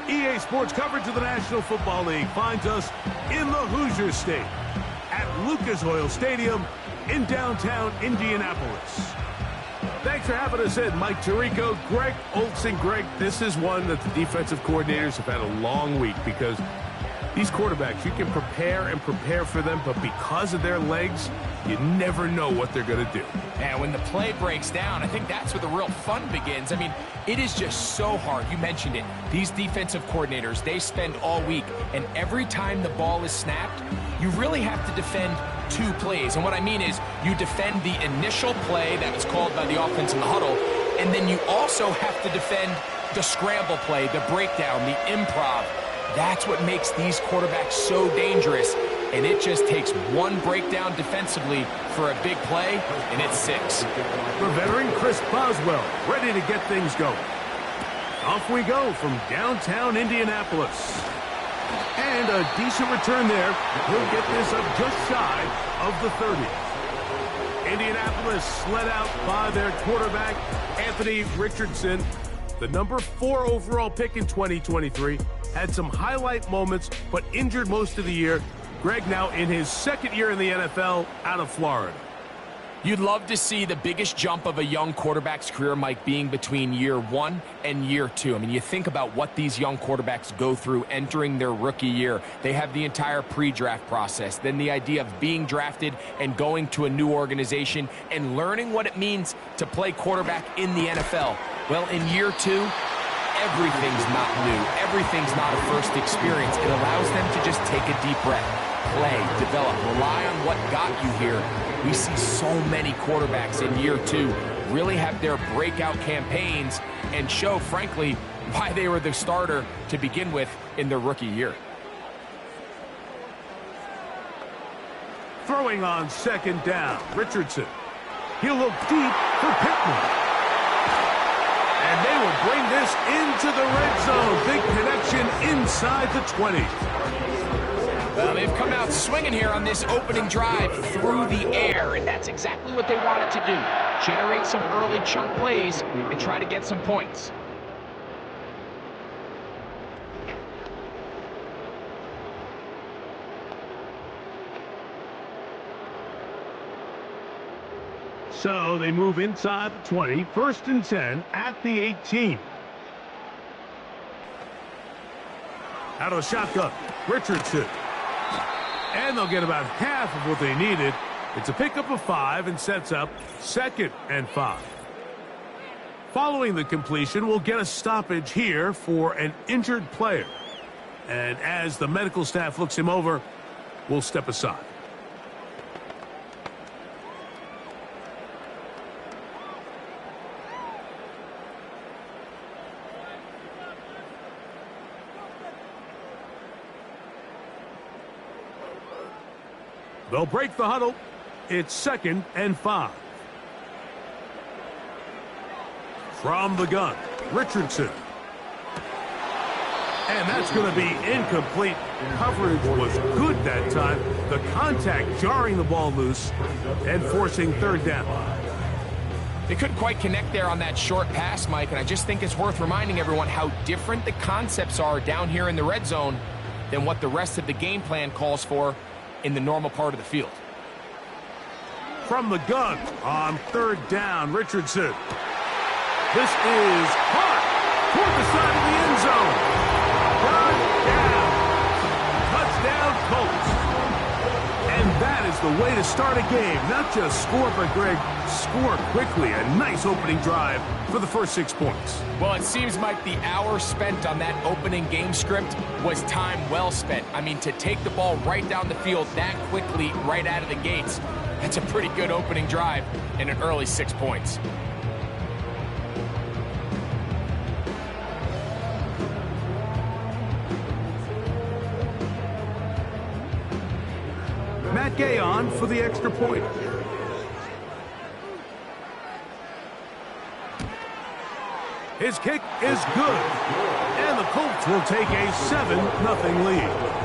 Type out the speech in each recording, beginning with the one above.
EA Sports coverage of the National Football League finds us in the Hoosier State at Lucas Oil Stadium in downtown Indianapolis. Thanks for having us in, Mike Tirico, Greg Olson. Greg, this is one that the defensive coordinators have had a long week because these quarterbacks, you can prepare and prepare for them, but because of their legs, you never know what they're going to do. And when the play breaks down, I think that's where the real fun begins. I mean, it is just so hard. You mentioned it. These defensive coordinators, they spend all week, and every time the ball is snapped, you really have to defend two plays. And what I mean is you defend the initial play that was called by the offense in the huddle, and then you also have to defend the scramble play, the breakdown, the improv. That's what makes these quarterbacks so dangerous, and it just takes one breakdown defensively for a big play, and it's 6. For veteran Chris Boswell, ready to get things going. Off we go from downtown Indianapolis. And a decent return there. He'll get this up just shy of the 30. Indianapolis led out by their quarterback, Anthony Richardson, the number 4 overall pick in 2023. Had some highlight moments, but injured most of the year. Greg now in his second year in the NFL out of Florida. You'd love to see the biggest jump of a young quarterback's career, Mike, being between year 1 and year 2. I mean, you think about what these young quarterbacks go through entering their rookie year. They have the entire pre-draft process, then the idea of being drafted and going to a new organization and learning what it means to play quarterback in the NFL. Well, in year 2, everything's not new. Everything's not a first experience. It allows them to just take a deep breath, play, develop, rely on what got you here. We see so many quarterbacks in year 2 really have their breakout campaigns and show, frankly, why they were the starter to begin with in their rookie year. Throwing on second down, Richardson. He'll look deep for Pittman. And they will bring this into the red zone. Big connection inside the 20. Well, they've come out swinging here on this opening drive through the air, and that's exactly what they wanted to do. Generate some early chunk plays and try to get some points. So they move inside the 20, 1st and 10 at the 18. Out of the shotgun, Richardson. And they'll get about half of what they needed. It's a pickup of 5 and sets up 2nd and 5. Following the completion, we'll get a stoppage here for an injured player. And as the medical staff looks him over, we'll step aside. They'll break the huddle. It's 2nd and 5. From the gun, Richardson. And that's going to be incomplete. Coverage was good that time. The contact jarring the ball loose and forcing 3rd down. They couldn't quite connect there on that short pass, Mike, and I just think it's worth reminding everyone how different the concepts are down here in the red zone than what the rest of the game plan calls for in the normal part of the field. From the gun on 3rd down, Richardson. This is hot toward the side of the end zone. Touchdown, Colts. And that is the way to start a game. Not just score, but Greg, score quickly. A nice opening drive for the first 6 points. Well, it seems like the hour spent on that opening game script was time well spent. I mean, to take the ball right down the field that quickly right out of the gates, that's a pretty good opening drive and an early 6 points. Matt Gay on for the extra point. His kick is good. And the Colts will take a 7-0 lead.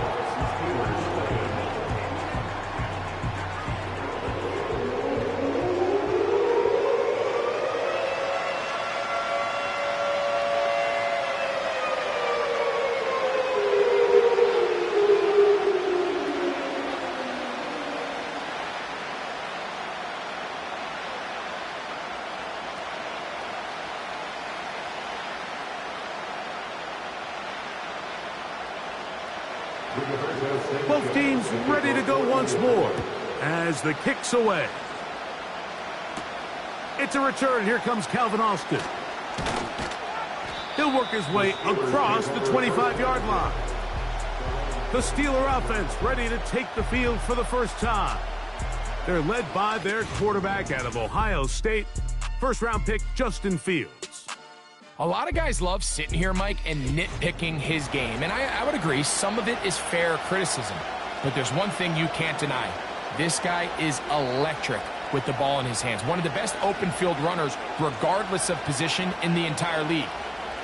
Both teams ready to go once more as the kick's away. It's a return. Here comes Calvin Austin. He'll work his way across the 25-yard line. The Steeler offense ready to take the field for the first time. They're led by their quarterback out of Ohio State, first-round pick Justin Fields. A lot of guys love sitting here, Mike, and nitpicking his game. And I would agree, some of it is fair criticism. But there's one thing you can't deny. This guy is electric with the ball in his hands. One of the best open field runners, regardless of position in the entire league.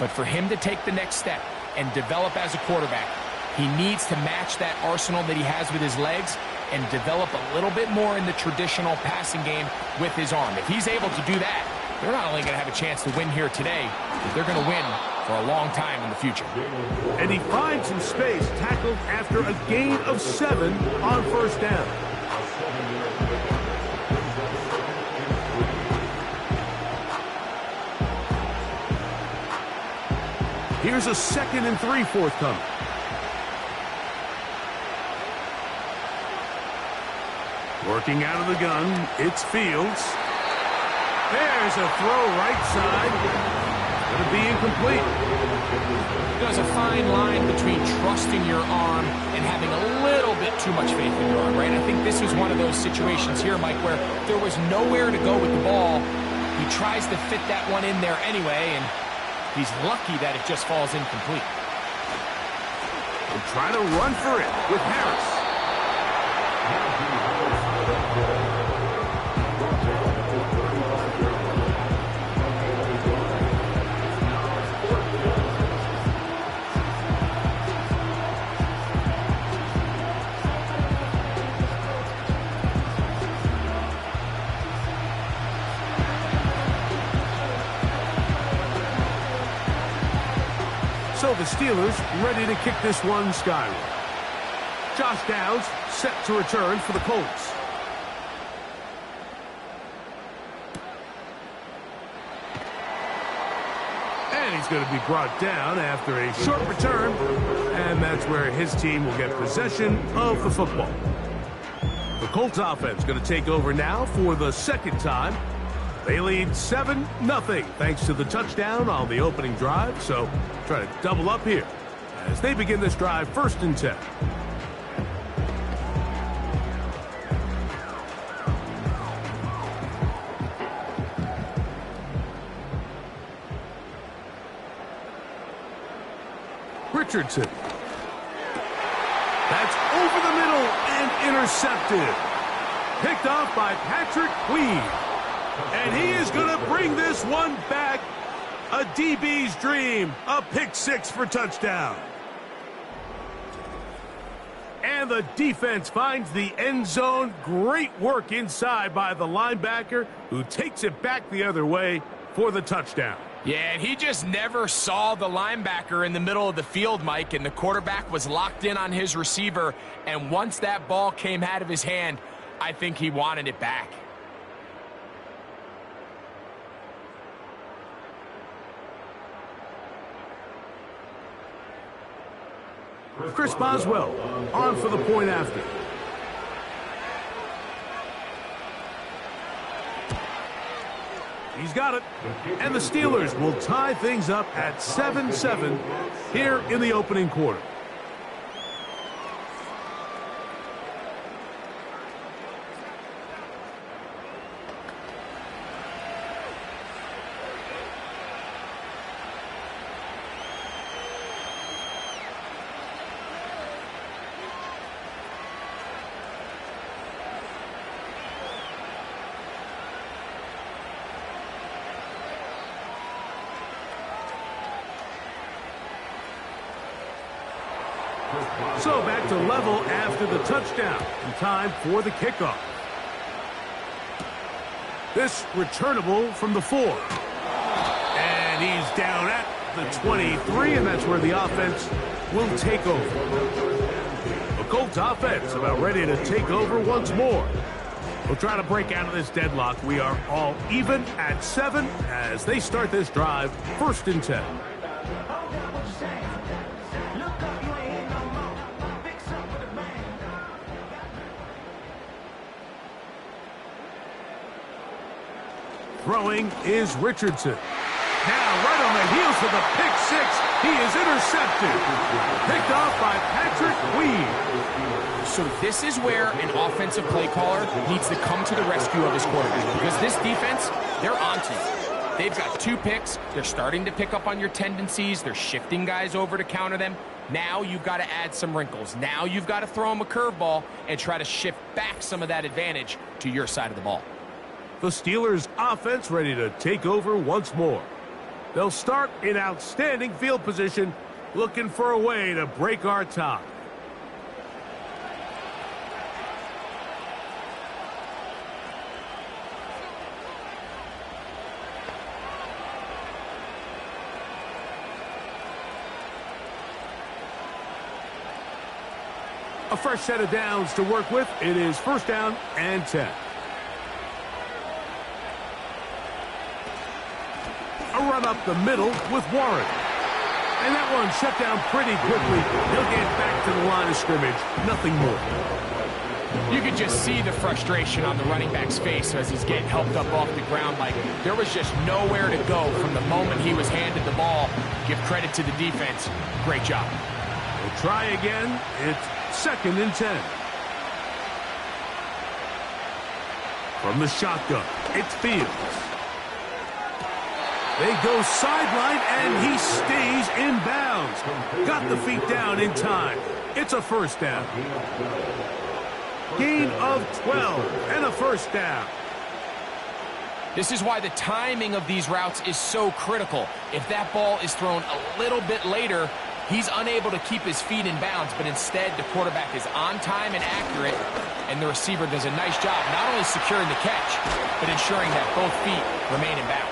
But for him to take the next step and develop as a quarterback, he needs to match that arsenal that he has with his legs and develop a little bit more in the traditional passing game with his arm. If he's able to do that, they're not only going to have a chance to win here today, but they're going to win for a long time in the future. And he finds some space, tackled after a gain of 7 on first down. Here's a 2nd and 3 forthcoming. Working out of the gun, it's Fields. There's a throw right side. Going to be incomplete. There's a fine line between trusting your arm and having a little bit too much faith in your arm, right? I think this was one of those situations here, Mike, where there was nowhere to go with the ball. He tries to fit that one in there anyway, and he's lucky that it just falls incomplete. They're trying to run for it with Harris. So the Steelers ready to kick this one skyward. Josh Downs set to return for the Colts. And he's going to be brought down after a short return. And that's where his team will get possession of the football. The Colts offense going to take over now for the second time. They lead 7-0 thanks to the touchdown on the opening drive. So try to double up here as they begin this drive 1st and 10. Richardson. That's over the middle and intercepted. Picked off by Patrick Queen. And he is going to bring this one back. A DB's dream. A pick 6 for touchdown. And the defense finds the end zone. Great work inside by the linebacker, who takes it back the other way for the touchdown. Yeah, and he just never saw the linebacker in the middle of the field, Mike, and the quarterback was locked in on his receiver. And once that ball came out of his hand, I think he wanted it back. Chris Boswell on for the point after. He's got it. And the Steelers will tie things up at 7-7 here in the opening quarter. So back to level after the touchdown. And time for the kickoff. This returnable from the 4. And he's down at the 23, and that's where the offense will take over. The Colts offense about ready to take over once more. We'll try to break out of this deadlock. We are all even at 7 as they start this drive, 1st and 10. Throwing is Richardson. Now, right on the heels of the pick six, he is intercepted. Picked off by Patrick Weed. So this is where an offensive play caller needs to come to the rescue of his quarterback. Because this defense, they're onto you. They've got 2 picks. They're starting to pick up on your tendencies. They're shifting guys over to counter them. Now you've got to add some wrinkles. Now you've got to throw them a curveball and try to shift back some of that advantage to your side of the ball. The Steelers' offense ready to take over once more. They'll start in outstanding field position, looking for a way to break our tie. A fresh set of downs to work with. It is 1st down and 10. A run up the middle with Warren. And that one shut down pretty quickly. He'll get back to the line of scrimmage. Nothing more. You could just see the frustration on the running back's face as he's getting helped up off the ground. Like there was just nowhere to go from the moment he was handed the ball. Give credit to the defense. Great job. We'll try again. It's 2nd and 10. From the shotgun, it's Fields. They go sideline, and he stays in bounds. Got the feet down in time. It's a 1st down. Gain of 12 and a 1st down. This is why the timing of these routes is so critical. If that ball is thrown a little bit later, he's unable to keep his feet in bounds, but instead the quarterback is on time and accurate, and the receiver does a nice job not only securing the catch, but ensuring that both feet remain in bounds.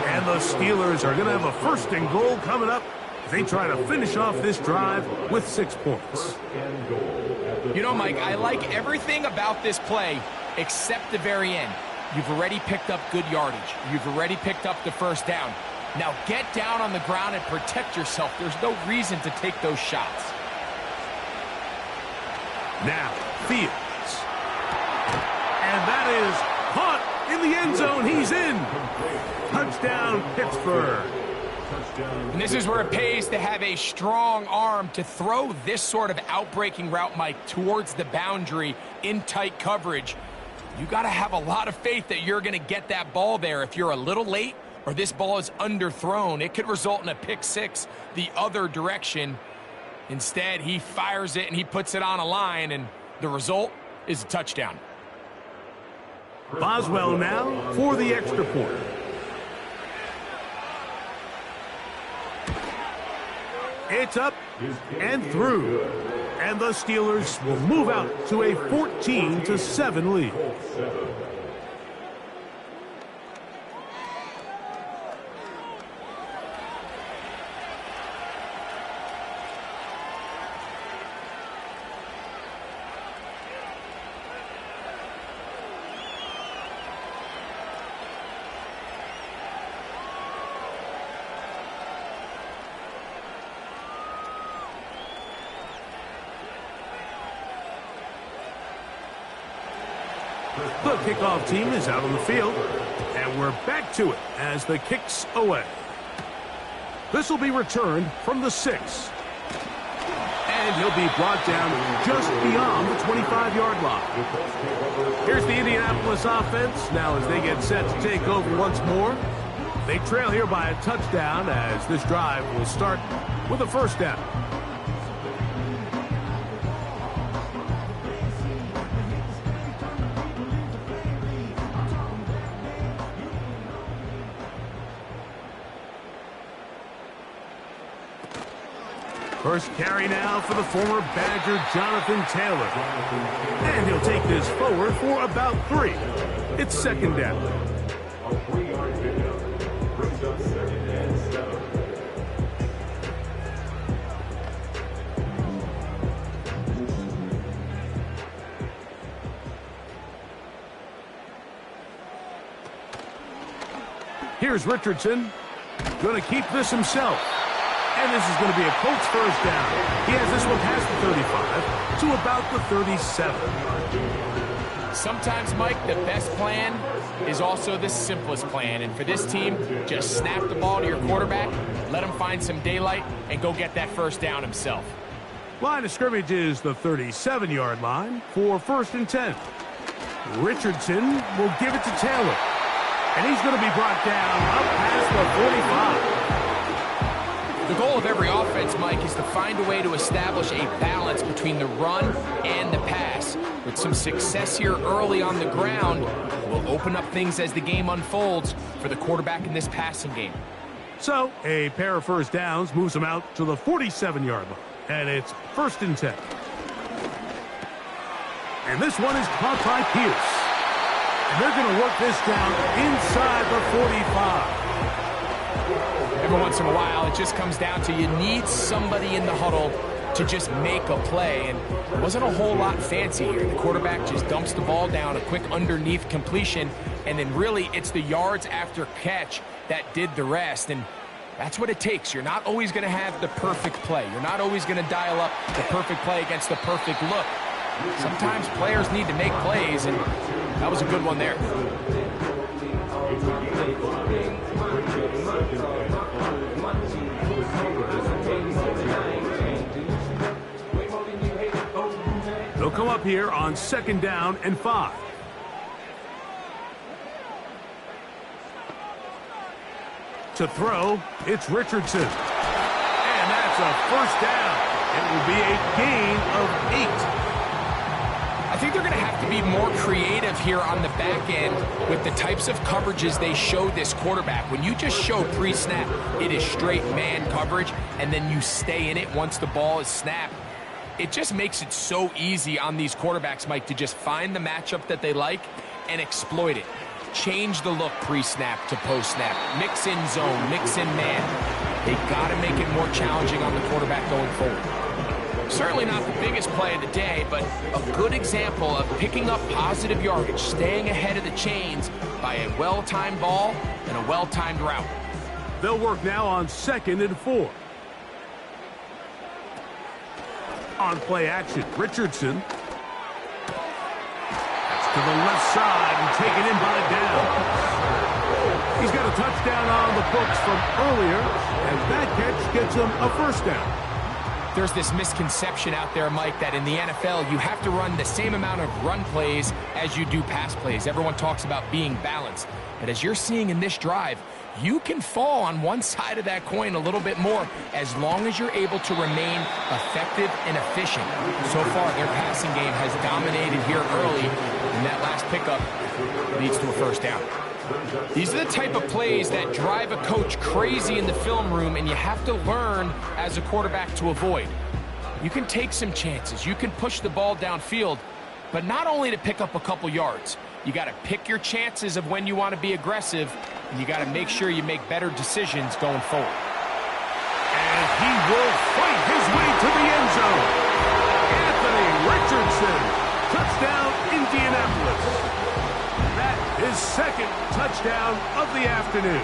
And the Steelers are going to have a 1st and goal coming up. They try to finish off this drive with 6 points. You know, Mike, I like everything about this play except the very end. You've already picked up good yardage. You've already picked up the 1st down. Now get down on the ground and protect yourself. There's no reason to take those shots. Now, Fields. And that is caught in the end zone. He's in. Touchdown, Pittsburgh. And this is where it pays to have a strong arm to throw this sort of outbreaking route, Mike, towards the boundary in tight coverage. You got to have a lot of faith that you're going to get that ball there. If you're a little late or this ball is underthrown, it could result in a pick six the other direction. Instead, he fires it and he puts it on a line, and the result is a touchdown. Boswell now for the extra point. It's up and through. And the Steelers will move out to a 14-7 lead. The kickoff team is out on the field, and we're back to it as the kick's away. This will be returned from the 6. And he'll be brought down just beyond the 25-yard line. Here's the Indianapolis offense now as they get set to take over once more. They trail here by a touchdown as this drive will start with a 1st down. First carry now for the former Badger Jonathan Taylor. And he'll take this forward for about 3. It's 2nd down. Here's Richardson. Going to keep this himself. And this is going to be a Colts 1st down. He has this one past the 35 to about the 37. Sometimes, Mike, the best plan is also the simplest plan. And for this team, just snap the ball to your quarterback, let him find some daylight, and go get that first down himself. Line of scrimmage is the 37-yard line for 1st and 10. Richardson will give it to Taylor. And he's going to be brought down up past the 45. The goal of every offense, Mike, is to find a way to establish a balance between the run and the pass. With some success here early on the ground, will open up things as the game unfolds for the quarterback in this passing game. So, a pair of first downs moves them out to the 47-yard line. And it's 1st and 10. And this one is caught by Pierce. And they're going to work this down inside the 45. Every once in a while, it just comes down to you need somebody in the huddle to just make a play. And it wasn't a whole lot fancy here. The quarterback just dumps the ball down, a quick underneath completion, and then really it's the yards after catch that did the rest. And that's what it takes. You're not always going to have the perfect play. You're not always going to dial up the perfect play against the perfect look. Sometimes players need to make plays, and that was a good one there. They'll come up here on 2nd down and 5. To throw, it's Richardson. And that's a first down. It will be a gain of 8. I think they're going to have to be more creative here on the back end with the types of coverages they show this quarterback. When you just show pre-snap, it is straight man coverage, and then you stay in it once the ball is snapped. It just makes it so easy on these quarterbacks, Mike, to just find the matchup that they like and exploit it. Change the look pre-snap to post-snap. Mix in zone, mix in man. They got to make it more challenging on the quarterback going forward. Certainly not the biggest play of the day, but a good example of picking up positive yardage, staying ahead of the chains by a well-timed ball and a well-timed route. They'll work now on 2nd and 4. On play action, Richardson. To the left side and taken in by Downs. He's got a touchdown on the books from earlier, and that catch gets him a first down. There's this misconception out there, Mike, that in the NFL you have to run the same amount of run plays as you do pass plays. Everyone talks about being balanced. But as you're seeing in this drive, you can fall on one side of that coin a little bit more as long as you're able to remain effective and efficient. So far, their passing game has dominated here early, and that last pickup leads to a first down. These are the type of plays that drive a coach crazy in the film room, and you have to learn as a quarterback to avoid. You can take some chances. You can push the ball downfield, but not only to pick up a couple yards. You got to pick your chances of when you want to be aggressive, and you got to make sure you make better decisions going forward. And he will fight his way to the end zone. Anthony Richardson, touchdown Indianapolis. That is 2nd touchdown of the afternoon.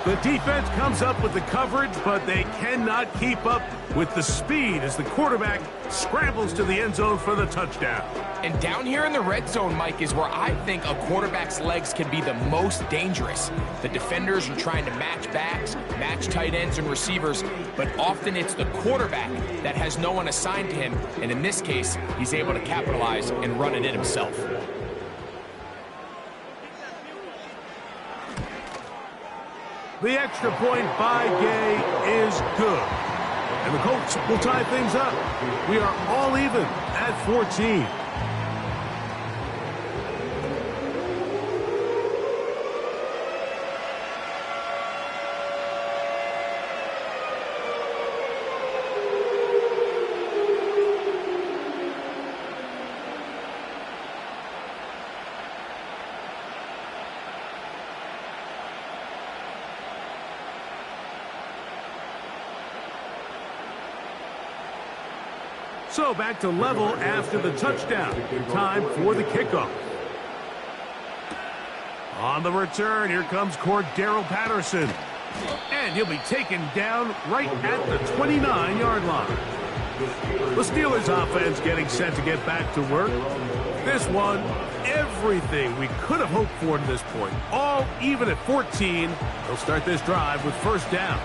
The defense comes up with the coverage, but they cannot keep up with the speed as the quarterback scrambles to the end zone for the touchdown. And down here in the red zone, Mike, is where I think a quarterback's legs can be the most dangerous. The defenders are trying to match backs, match tight ends and receivers, but often it's the quarterback that has no one assigned to him, and in this case, he's able to capitalize and run it in himself. The extra point by Gay is good. And the Colts will tie things up. We are all even at 14. So back to level after the touchdown. Time for the kickoff. On the return, here comes Cordero Patterson. And he'll be taken down right at the 29-yard line. The Steelers offense getting set to get back to work. This one, everything we could have hoped for to this point. All even at 14. They'll start this drive with first down.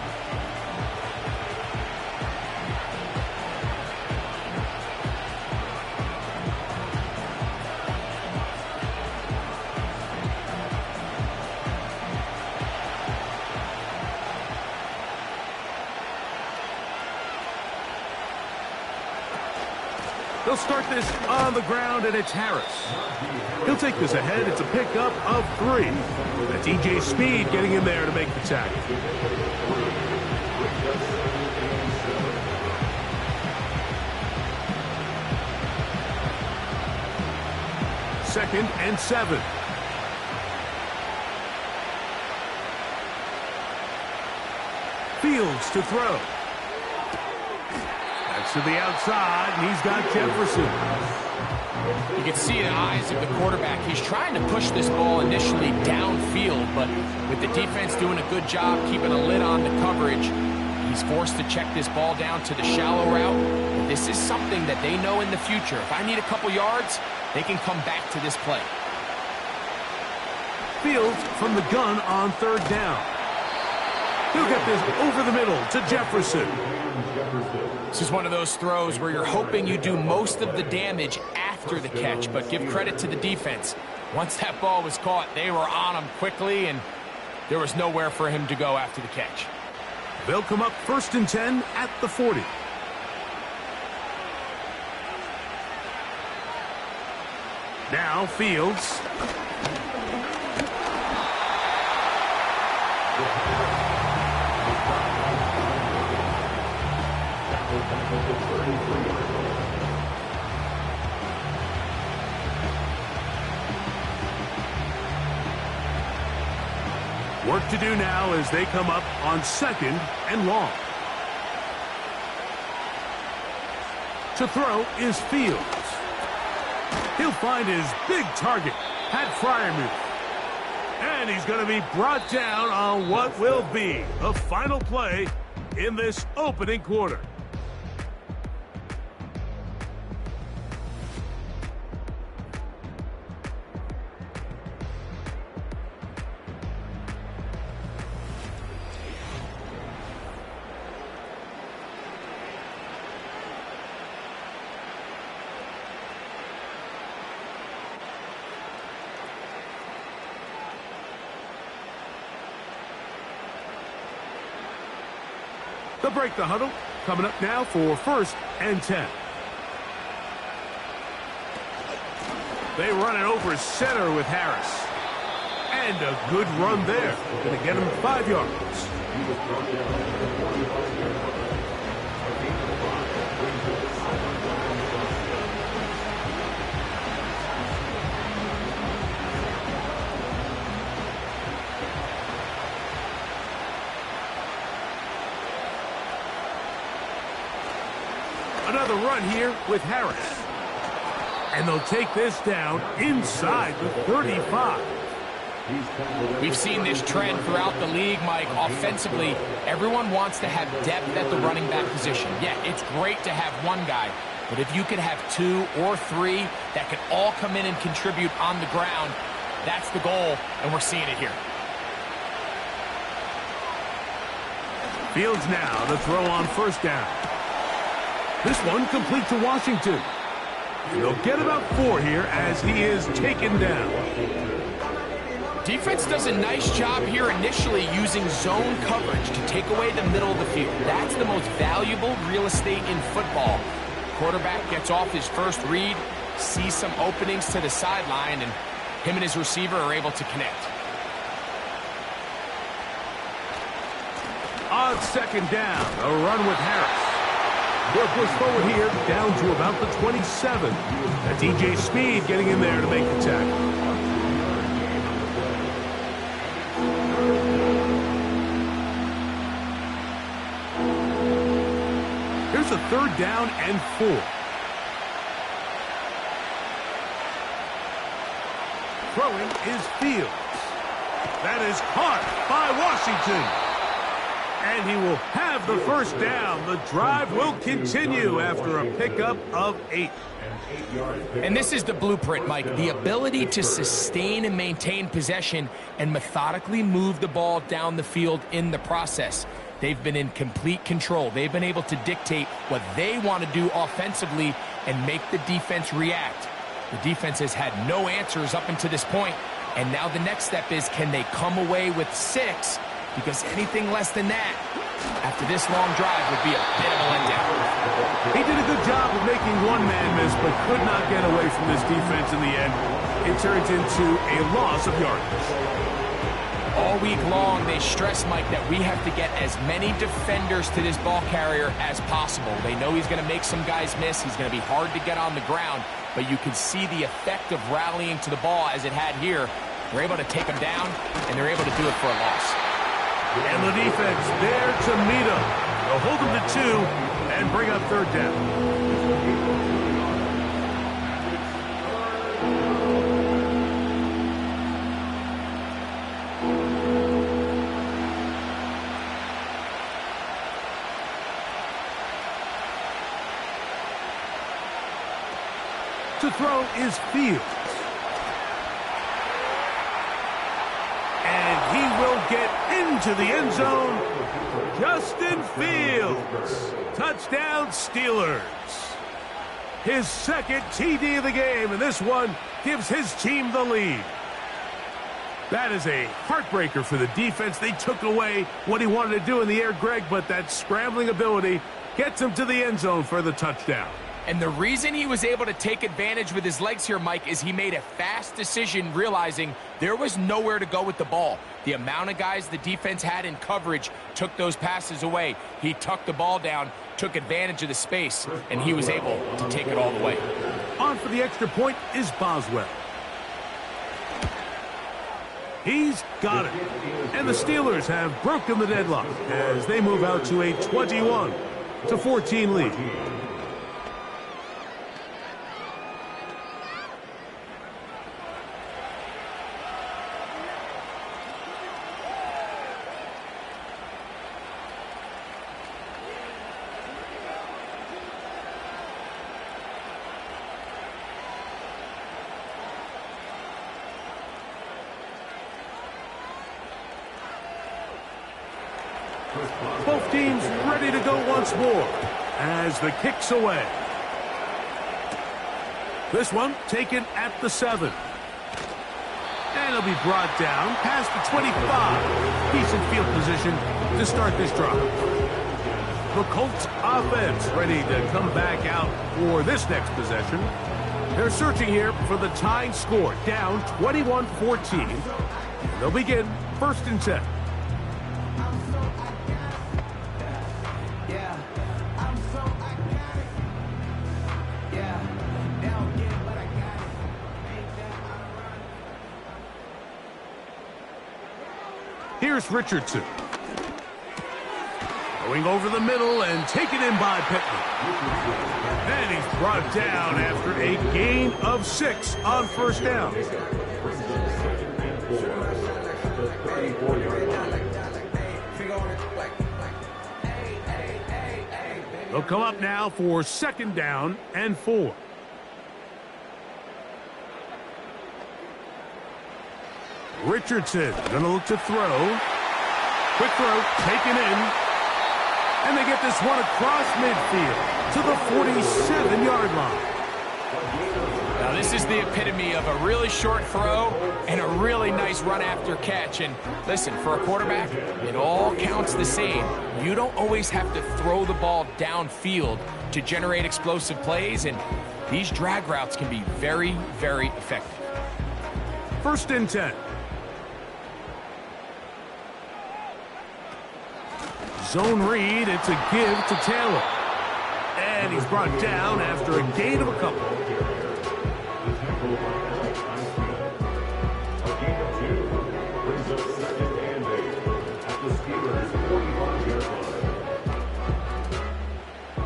They'll start this on the ground, and it's Harris. He'll take this ahead. It's a pickup of 3. That's E.J. Speed getting in there to make the tackle. Second and 7. Fields to throw. To the outside, and he's got Jefferson. You can see in the eyes of the quarterback, he's trying to push this ball initially downfield, but with the defense doing a good job keeping a lid on the coverage, he's forced to check this ball down to the shallow route. But this is something that they know in the future. If I need a couple yards, they can come back to this play. Fields from the gun on third down. He'll get this over the middle to Jefferson. This is one of those throws where you're hoping you do most of the damage after the catch, but give credit to the defense. Once that ball was caught, they were on him quickly, and there was nowhere for him to go after the catch. They'll come up first and 10 at the 40. Now Fields. Work to do now as they come up on second and long. To throw is Fields. He'll find his big target, Pat Fryermuth. And he's going to be brought down on what will be the final play in this opening quarter. They'll break the huddle. Coming up now for first and 10. They run it over center with Harris. And a good run there. Going to get him 5 yards. Another run here with Harris. And they'll take this down inside the 35. We've seen this trend throughout the league, Mike. Offensively, everyone wants to have depth at the running back position. Yeah, it's great to have one guy, but if you could have 2 or 3 that could all come in and contribute on the ground, that's the goal, and we're seeing it here. Fields now to throw on first down. This one complete to Washington. And they'll get about 4 here as he is taken down. Defense does a nice job here initially using zone coverage to take away the middle of the field. That's the most valuable real estate in football. Quarterback gets off his first read, sees some openings to the sideline, and him and his receiver are able to connect. On second down, a run with Harris. They'll push forward here down to about the 27. That's E.J. Speed getting in there to make the tackle. Here's a third down and 4. Throwing is Fields. That is caught by Washington. And he will have the first down. The drive will continue after a pickup of 8. And this is the blueprint, Mike. The ability to sustain and maintain possession and methodically move the ball down the field in the process. They've been in complete control. They've been able to dictate what they want to do offensively and make the defense react. The defense has had no answers up until this point, and now the next step is, can they come away with 6? Because anything less than that, after this long drive, would be a bit of a letdown. He did a good job of making one man miss, but could not get away from this defense in the end. It turns into a loss of yardage. All week long, they stress, Mike, that we have to get as many defenders to this ball carrier as possible. They know he's going to make some guys miss. He's going to be hard to get on the ground, but you can see the effect of rallying to the ball as it had here. They're able to take him down, and they're able to do it for a loss. And the defense there to meet him. They'll hold him to 2 and bring up 3rd down. To throw is Fields. And he will get into the end zone. Justin Fields. Touchdown Steelers. His 2nd TD of the game, and this one gives his team the lead. That is a heartbreaker for the defense. They took away what he wanted to do in the air, Greg, but that scrambling ability gets him to the end zone for the touchdown. And the reason he was able to take advantage with his legs here, Mike, is he made a fast decision realizing there was nowhere to go with the ball. The amount of guys the defense had in coverage took those passes away. He tucked the ball down, took advantage of the space, and he was able to take it all the way. On for the extra point is Boswell. He's got it. And the Steelers have broken the deadlock as they move out to a 21-14 lead. Both teams ready to go once more as the kick's away. This one taken at the 7. And it'll be brought down past the 25. Decent field position to start this drive. The Colts offense ready to come back out for this next possession. They're searching here for the tying score, down 21-14. They'll begin 1st and 10. Here's Richardson. Going over the middle and taken in by Pittman. And he's brought down after a gain of 6 on 1st down. They'll come up now for 2nd down and 4. Richardson gonna look to throw. Quick throw, taken in. And they get this one across midfield to the 47-yard line. Now this is the epitome of a really short throw and a really nice run after catch. And listen, for a quarterback, it all counts the same. You don't always have to throw the ball downfield to generate explosive plays, and these drag routes can be very, very effective. 1st and 10. Zone read, it's a give to Taylor. And he's brought down after a gain of a couple.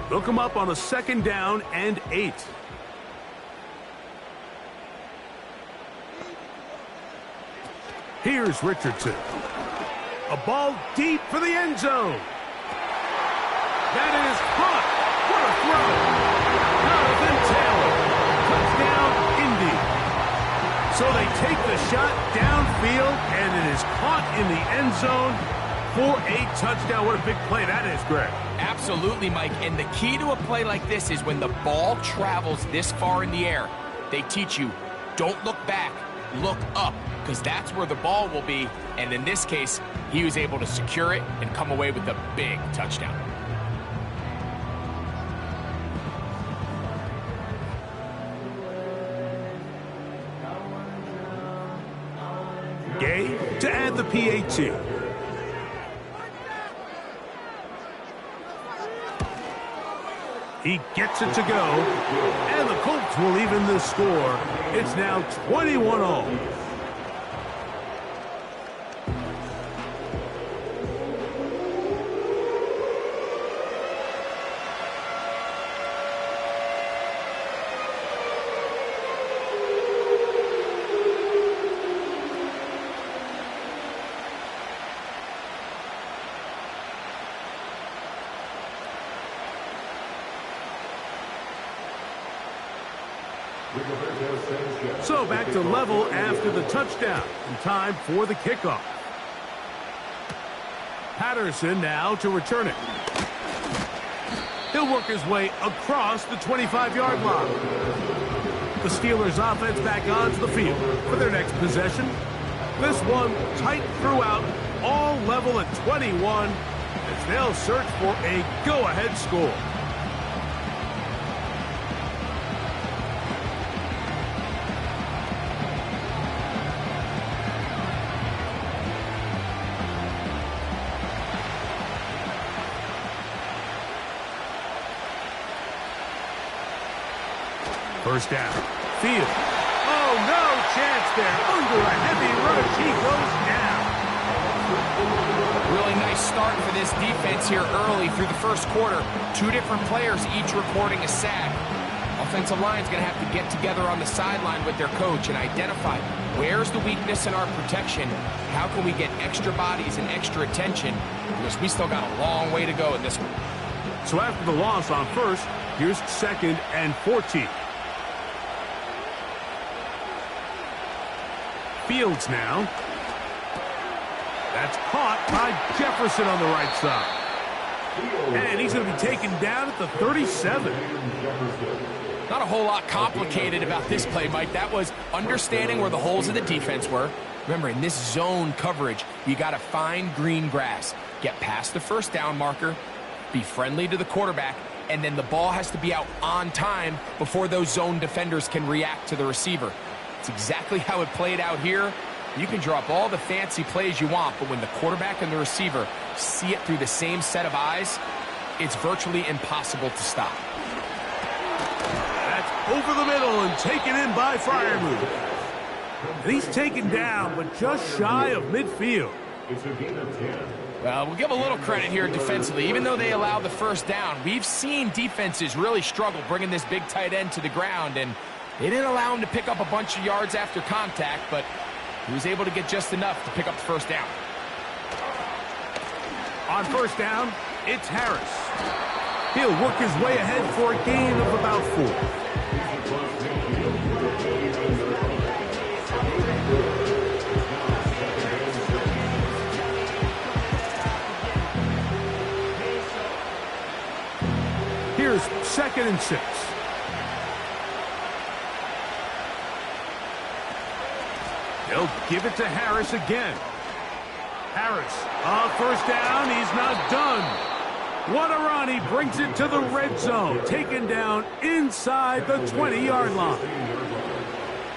They'll come up on a 2nd down and 8. Here's Richardson. A ball deep for the end zone. That is caught. What a throw. Jonathan Taylor. Touchdown, Indy. So they take the shot downfield, and it is caught in the end zone for a touchdown. What a big play that is, Greg. Absolutely, Mike. And the key to a play like this is when the ball travels this far in the air, they teach you, don't look back, look up, because that's where the ball will be. And in this case, he was able to secure it and come away with a big touchdown. Gay to add the PAT. He gets it to go, and the Colts will even the score. It's now 21-all. So back to level after the touchdown. And time for the kickoff. Patterson now to return it. He'll work his way across the 25-yard line. The Steelers offense back onto the field for their next possession. This one tight throughout, all level at 21 as they'll search for a go-ahead score. First down. Field. Oh, no chance there. Under a heavy rush, he goes down. Really nice start for this defense here early through the first quarter. Two different players each recording a sack. Offensive line's going to have to get together on the sideline with their coach and identify where's the weakness in our protection. How can we get extra bodies and extra attention? Because we still got a long way to go in this one. So after the loss on first, here's 2nd and 14. Fields now. That's caught by Jefferson on the right side. And he's going to be taken down at the 37. Not a whole lot complicated about this play, Mike. That was understanding where the holes of the defense were. Remember, in this zone coverage, you got to find green grass. Get past the first down marker, be friendly to the quarterback, and then the ball has to be out on time before those zone defenders can react to the receiver. It's exactly how it played out here. You can draw up all the fancy plays you want, but when the quarterback and the receiver see it through the same set of eyes, it's virtually impossible to stop. That's over the middle and taken in by Freiermuth. And he's taken down, but just shy of midfield. Well, we'll give a little credit here defensively. Even though they allowed the first down, we've seen defenses really struggle bringing this big tight end to the ground, and they didn't allow him to pick up a bunch of yards after contact, but he was able to get just enough to pick up the first down. On first down, it's Harris. He'll work his way ahead for a gain of about 4. Here's 2nd and 6. They'll give it to Harris again. Harris, first down, he's not done. What a run, he brings it to the red zone, taken down inside the 20-yard line.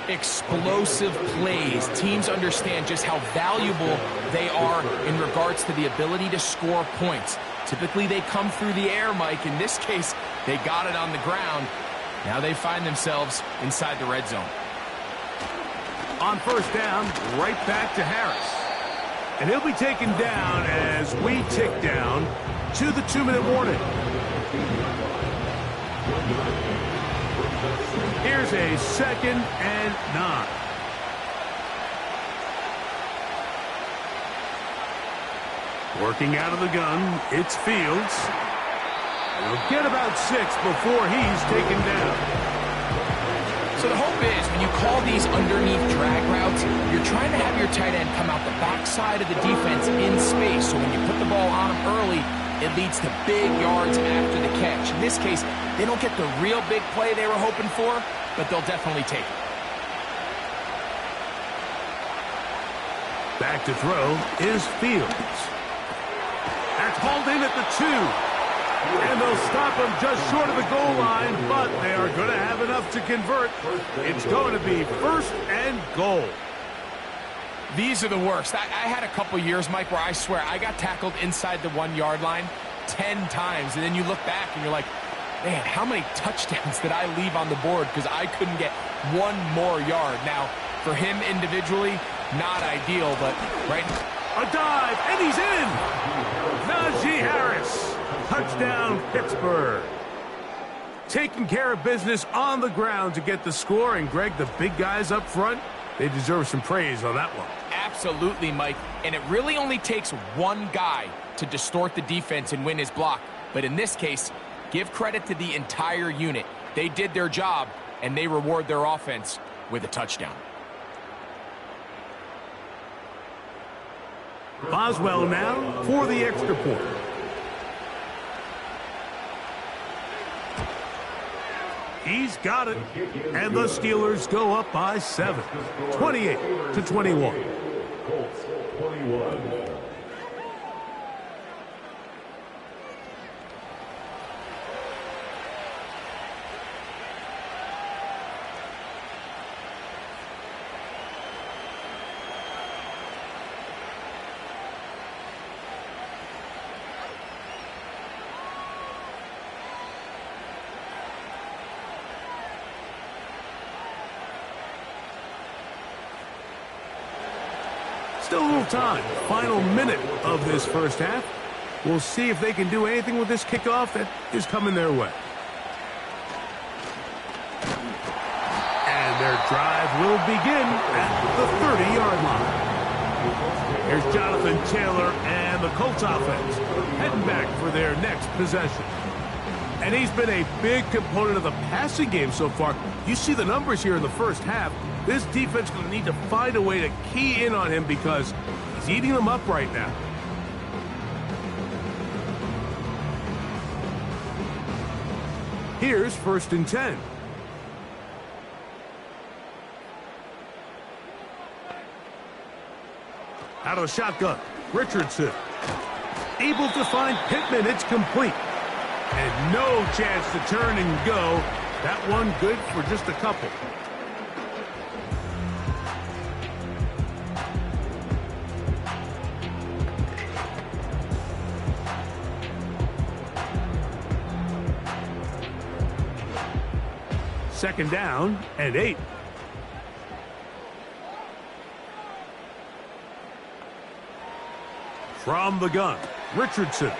Explosive plays. Teams understand just how valuable they are in regards to the ability to score points. Typically, they come through the air, Mike. In this case, they got it on the ground. Now they find themselves inside the red zone. On first down, right back to Harris. And he'll be taken down as we tick down to the 2-minute warning. Here's a 2nd and 9. Working out of the gun, it's Fields. He'll get about 6 before he's taken down. So the hope is when you call these underneath drag routes, you're trying to have your tight end come out the backside of the defense in space. So when you put the ball on him early, it leads to big yards after the catch. In this case, they don't get the real big play they were hoping for, but they'll definitely take it. Back to throw is Fields. That's hauled in at the 2. And they'll stop him just short of the goal line, but they are going to have enough to convert. It's going to be 1st and goal. These are the worst. I had a couple years, Mike, where I swear I got tackled inside the 1-yard line 10 times. And then you look back and you're like, man, how many touchdowns did I leave on the board because I couldn't get one more yard? Now, for him individually, not ideal, but right. A dive, and he's in. Najee Harris. Touchdown, Pittsburgh. Taking care of business on the ground to get the score. And, Greg, the big guys up front, they deserve some praise on that one. Absolutely, Mike. And it really only takes one guy to distort the defense and win his block. But in this case, give credit to the entire unit. They did their job, and they reward their offense with a touchdown. Boswell now for the extra point. He's got it. And the Steelers go up by 7. 28-21. Colts 21. Still a little time. Final minute of this first half. We'll see if they can do anything with this kickoff that is coming their way. And their drive will begin at the 30-yard line. Here's Jonathan Taylor and the Colts offense heading back for their next possession. And he's been a big component of the passing game so far. You see the numbers here in the first half. This defense is going to need to find a way to key in on him because he's eating them up right now. Here's 1st and 10. Out of the shotgun, Richardson. Able to find Pittman. It's complete. And no chance to turn and go. That one good for just a couple. Second down and 8. From the gun, Richardson.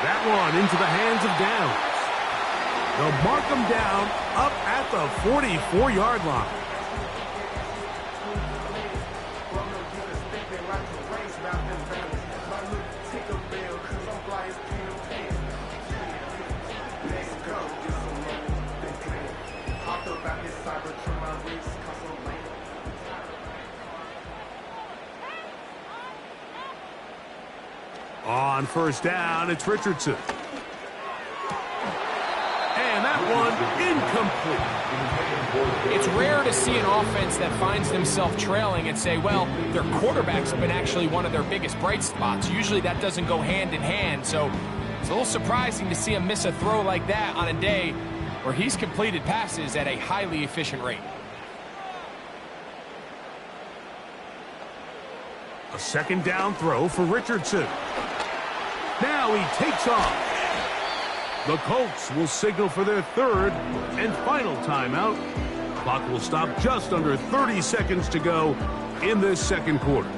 That one into the hands of Downs. They'll mark him down up at the 44-yard line. On 1st down, it's Richardson. And that one incomplete. It's rare to see an offense that finds themselves trailing and say, well, their quarterback's been actually one of their biggest bright spots. Usually that doesn't go hand in hand, so it's a little surprising to see him miss a throw like that on a day where he's completed passes at a highly efficient rate. A 2nd down throw for Richardson. Now he takes off. The Colts will signal for their 3rd and final timeout. Clock will stop just under 30 seconds to go in this 2nd quarter.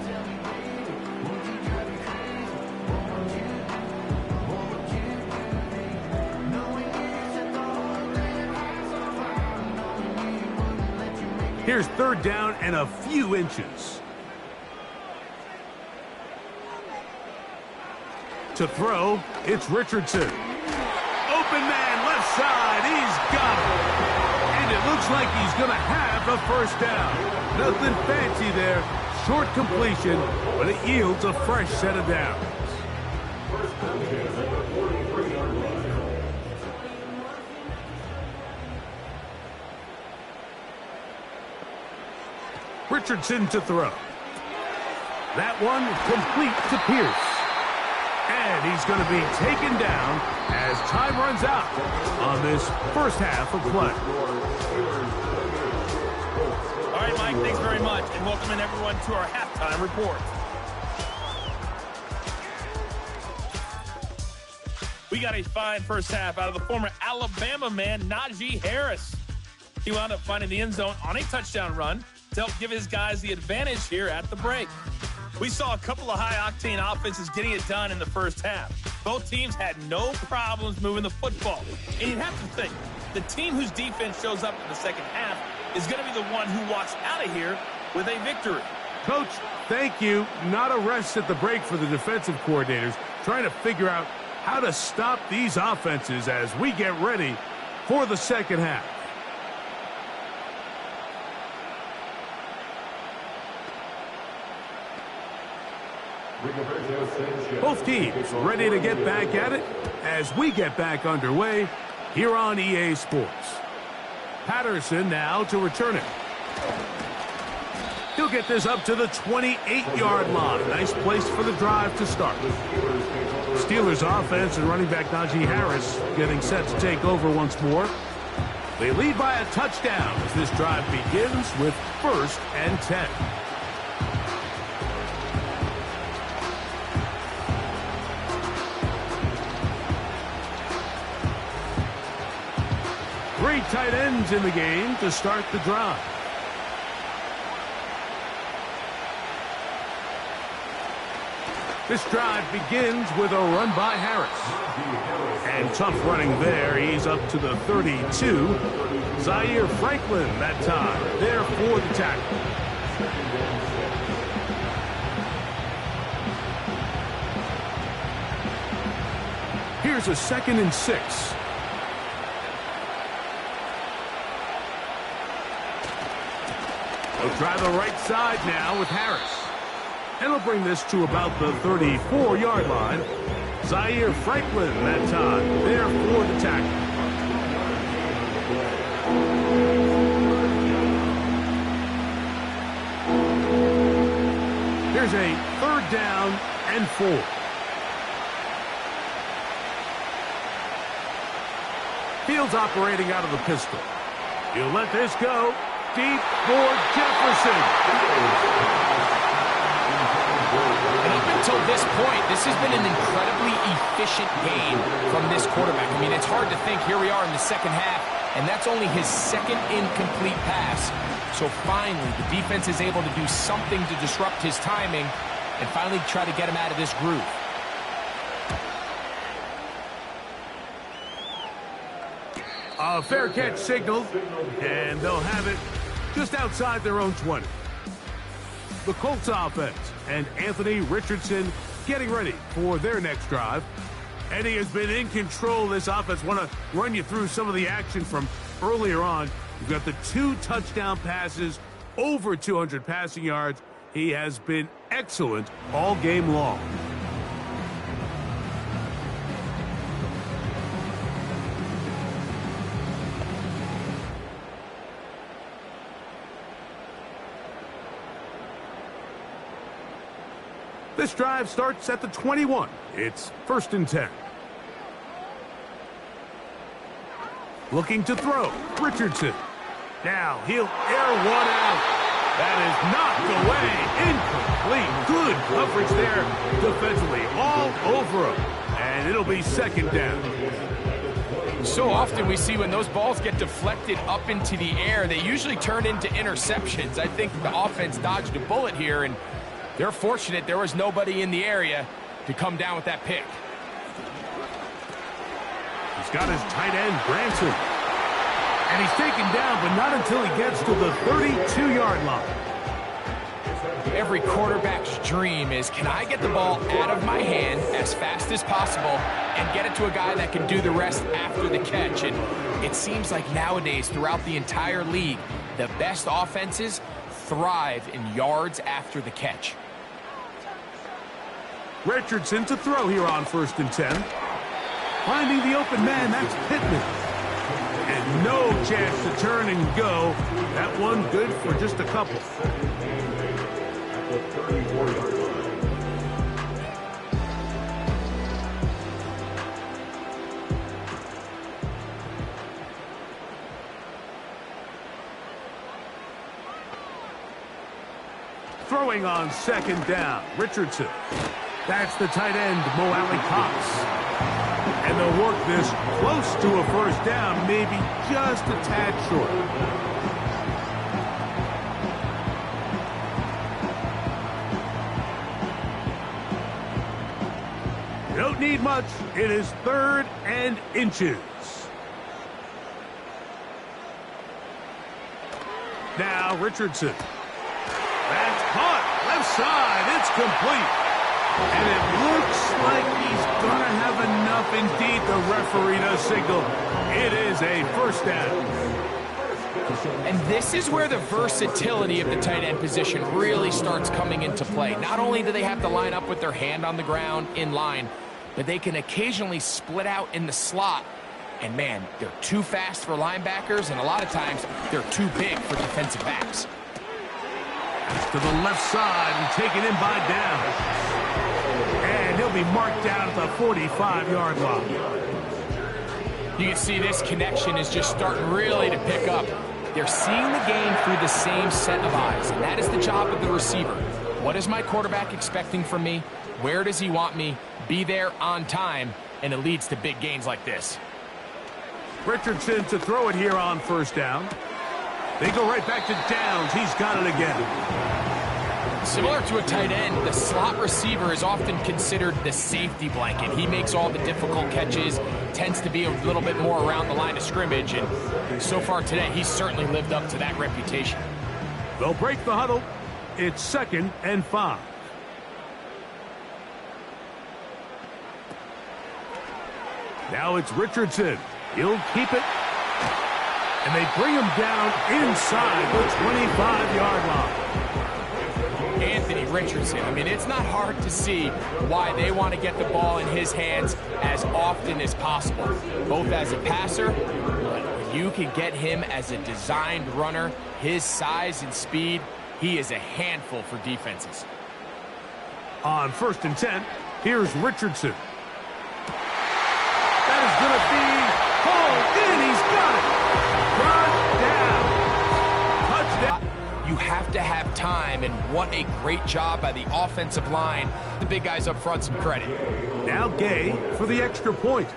Here's 3rd down and a few inches. To throw, it's Richardson. Open man, left side, he's got it. And it looks like he's going to have a first down. Nothing fancy there, short completion, but it yields a fresh set of downs. Richardson to throw. That one complete to Pierce. And he's going to be taken down as time runs out on this first half of play. All right, Mike, thanks very much, and welcoming everyone to our halftime report. We got a fine first half out of the former Alabama man, Najee Harris. He wound up finding the end zone on a touchdown run to help give his guys the advantage here at the break. We saw a couple of high-octane offenses getting it done in the first half. Both teams had no problems moving the football. And you'd have to think, the team whose defense shows up in the second half is going to be the one who walks out of here with a victory. Coach, thank you. Not a rest at the break for the defensive coordinators, trying to figure out how to stop these offenses as we get ready for the second half. Both teams ready to get back at it as we get back underway here on EA Sports. Patterson now to return it. He'll get this up to the 28-yard line. Nice place for the drive to start. Steelers offense and running back Najee Harris getting set to take over once more. They lead by a touchdown as this drive begins with 1st and 10. Three tight ends in the game to start the drive. This drive begins with a run by Harris. And tough running there. He's up to the 32. Zaire Franklin that time there for the tackle. Here's a 2nd and 6. They'll try the right side now with Harris. And he'll bring this to about the 34-yard line. Zaire Franklin that time there for the tackle. Here's a 3rd down and 4. Fields operating out of the pistol. He'll let this go. Deep for Jefferson. And up until this point, this has been an incredibly efficient game from this quarterback. I mean, it's hard to think. Here we are in the second half, and that's only his 2nd incomplete pass. So finally, the defense is able to do something to disrupt his timing and finally try to get him out of this groove. A fair catch signaled, and they'll have it just outside their own 20. The Colts offense and Anthony Richardson getting ready for their next drive. And he has been in control of this offense. Want to run you through some of the action from earlier on. You've got the 2 touchdown passes, over 200 passing yards. He has been excellent all game long. This drive starts at the 21. It's 1st and 10. Looking to throw, Richardson. Now he'll air one out. That is knocked away. Incomplete. Good coverage there defensively. All over him. And it'll be 2nd down. So often we see when those balls get deflected up into the air, they usually turn into interceptions. I think the offense dodged a bullet here, and they're fortunate there was nobody in the area to come down with that pick. He's got his tight end, Branson. And he's taken down, but not until he gets to the 32-yard line. Every quarterback's dream is, can I get the ball out of my hand as fast as possible and get it to a guy that can do the rest after the catch? And it seems like nowadays, throughout the entire league, the best offenses thrive in yards after the catch. Richardson to throw here on 1st and 10. Finding the open man, that's Pittman. And no chance to turn and go. That one good for just a couple. The 34-yard line. Throwing on 2nd down, Richardson. That's the tight end, Mo Cox. And they'll work this close to a 1st down, maybe just a tad short. Don't need much. It is 3rd and inches. Now Richardson. That's caught. Left side. It's complete. And it looks like he's going to have enough indeed. The referee does signal. It is a 1st down. And this is where the versatility of the tight end position really starts coming into play. Not only do they have to line up with their hand on the ground in line, but they can occasionally split out in the slot. And man, they're too fast for linebackers, and a lot of times they're too big for defensive backs. To the left side and taken in by down. And he'll be marked down at the 45-yard line. You can see this connection is just starting really to pick up. They're seeing the game through the same set of eyes, and that is the job of the receiver. What is my quarterback expecting from me? Where does he want me? Be there on time, and it leads to big gains like this. Richardson to throw it here on 1st down. They go right back to Downs. He's got it again. Similar to a tight end, the slot receiver is often considered the safety blanket. He makes all the difficult catches, tends to be a little bit more around the line of scrimmage, and so far today, he's certainly lived up to that reputation. They'll break the huddle. It's 2nd and 5. Now it's Richardson. He'll keep it. And they bring him down inside the 25-yard line. Anthony Richardson, I mean, it's not hard to see why they want to get the ball in his hands as often as possible, both as a passer, but when you can get him as a designed runner, his size and speed, he is a handful for defenses. On 1st and 10, here's Richardson. That is going to be hauled in. He's got it. Touchdown. You have to have time, and what a great job by the offensive line. The big guys up front, some credit. Now Gay for the extra point.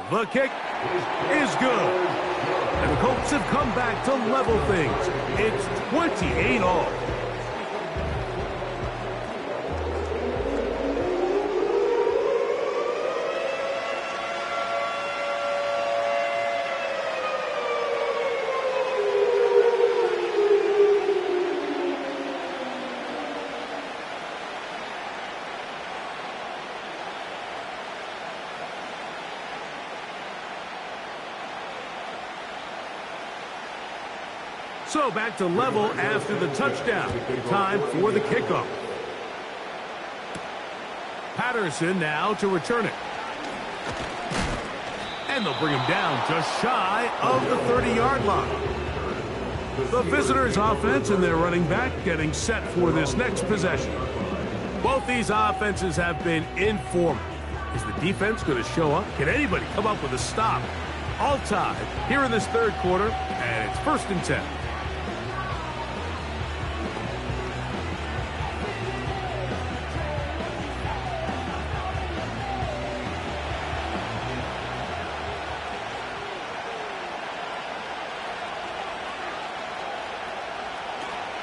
The kick is good. And the Colts have come back to level things. It's 28-all. So back to level after the touchdown. Time for the kickoff. Patterson now to return it. And they'll bring him down just shy of the 30-yard line. The visitors' offense and their running back getting set for this next possession. Both these offenses have been informal. Is the defense going to show up? Can anybody come up with a stop? All tied here in this 3rd quarter, and it's 1st and 10.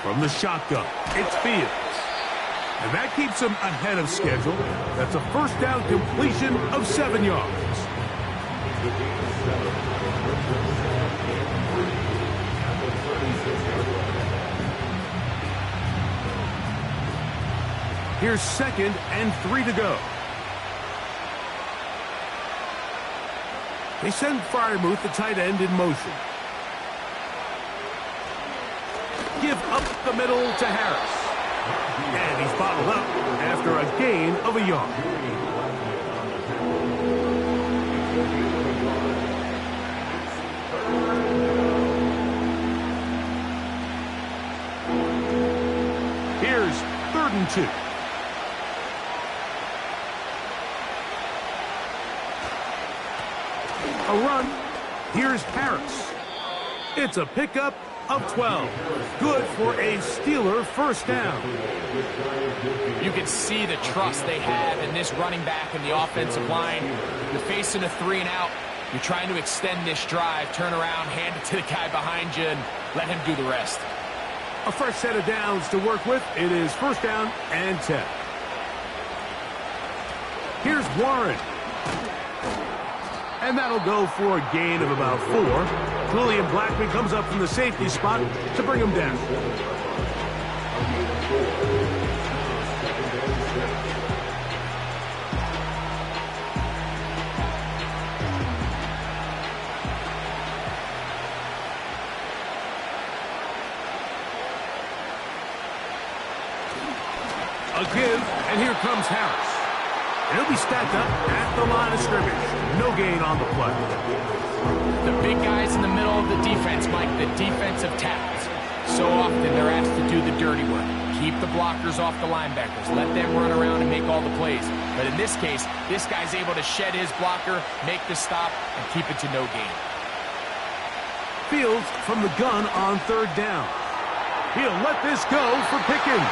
From the shotgun, it's Fields. And that keeps him ahead of schedule. That's a 1st down completion of 7 yards. Here's 2nd and 3 to go. They send Fryermuth, the tight end, in motion. Give up the middle to Harris. And he's bottled up after a gain of a yard. Here's 3rd and 2. A run. Here's Harris. It's a pickup of 12. Good for a Steeler first down. You can see the trust they have in this running back and the offensive line. You're facing a 3 and out. You're trying to extend this drive, turn around, hand it to the guy behind you, and let him do the rest. A fresh set of downs to work with. It is 1st down and 10. Here's Warren. And that'll go for a gain of about 4. Julian Blackman comes up from the safety spot to bring him down. A give, and here comes Harris. And he'll be stacked up at the line of scrimmage. No gain on the play. The big guys in the middle of the defense, Mike, the defensive tackles. So often they're asked to do the dirty work. Keep the blockers off the linebackers. Let them run around and make all the plays. But in this case, this guy's able to shed his blocker, make the stop, and keep it to no gain. Fields from the gun on 3rd down. He'll let this go for Pickens.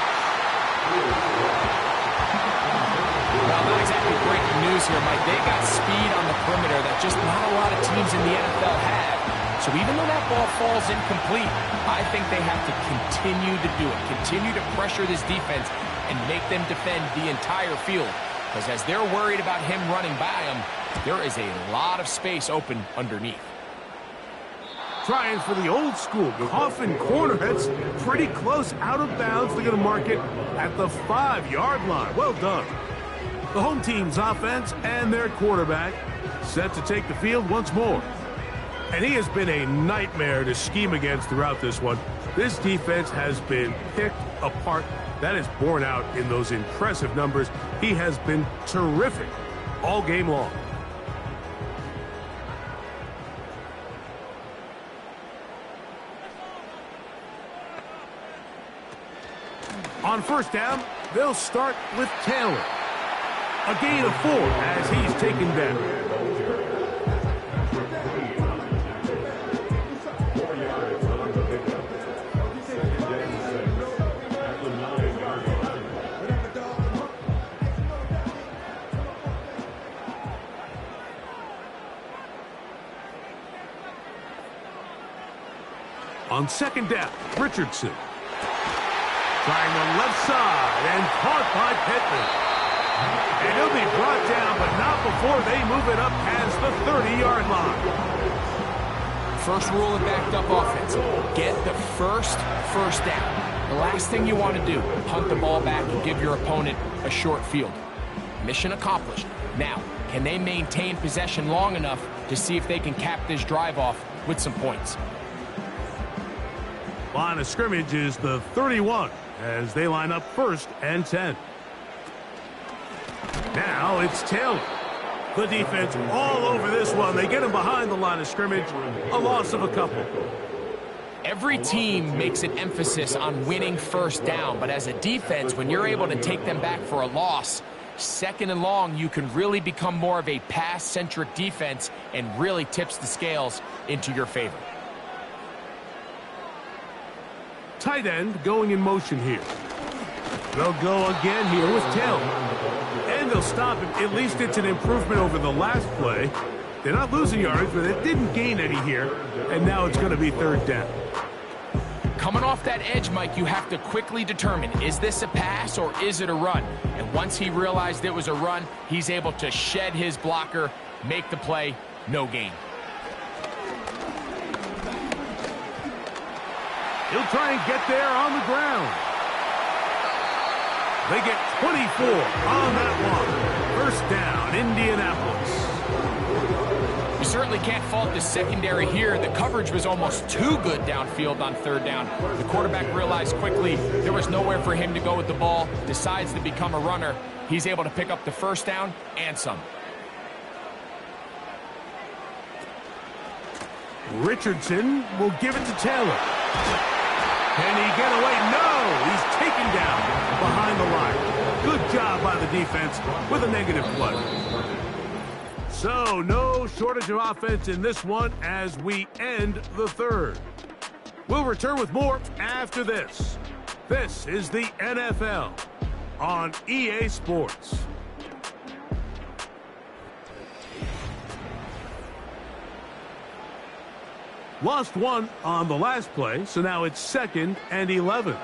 Well, not exactly breaking news here, Mike. They got speed on the perimeter that just not a lot of teams in the NFL have. So even though that ball falls incomplete, I think they have to continue to do it. Continue to pressure this defense and make them defend the entire field. Because as they're worried about him running by them, there is a lot of space open underneath. Trying for the old school coffin corner. That's pretty close out of bounds. They're going to mark it at the 5-yard line. Well done. The home team's offense and their quarterback set to take the field once more. And he has been a nightmare to scheme against throughout this one. This defense has been picked apart. That is borne out in those impressive numbers. He has been terrific all game long. On 1st down, they'll start with Taylor. A gain of 4 as he's taken down. On 2nd down, Richardson. Trying the left side and caught by Pittman. And he'll be brought down, but not before they move it up past the 30-yard line. First rule of backed up offense. Get the first down. The last thing you want to do, punt the ball back and give your opponent a short field. Mission accomplished. Now, can they maintain possession long enough to see if they can cap this drive off with some points? Line of scrimmage is the 31 as they line up 1st and 10. Now it's Taylor. The defense all over this one. They get him behind the line of scrimmage. A loss of a couple. Every team makes an emphasis on winning 1st down, but as a defense, when you're able to take them back for a loss, 2nd and long, you can really become more of a pass-centric defense and really tips the scales into your favor. Tight end going in motion here. They'll go again here with Taylor. And they'll stop him. At least it's an improvement over the last play. They're not losing yards, but they didn't gain any here. And now it's going to be 3rd down. Coming off that edge, Mike, you have to quickly determine, is this a pass or is it a run? And once he realized it was a run, he's able to shed his blocker, make the play, no gain. He'll try and get there on the ground. They get 24 on that one. First down, Indianapolis. You certainly can't fault the secondary here. The coverage was almost too good downfield on third down. The quarterback realized quickly there was nowhere for him to go with the ball, decides to become a runner. He's able to pick up the first down and some. Richardson will give it to Taylor. Can he get away? No! He's taken down behind the line. Good job by the defense with a negative play. So, no shortage of offense in this one as we end the third. We'll return with more after this. This is the NFL on EA Sports. Lost one on the last play, so now it's 2nd and 11.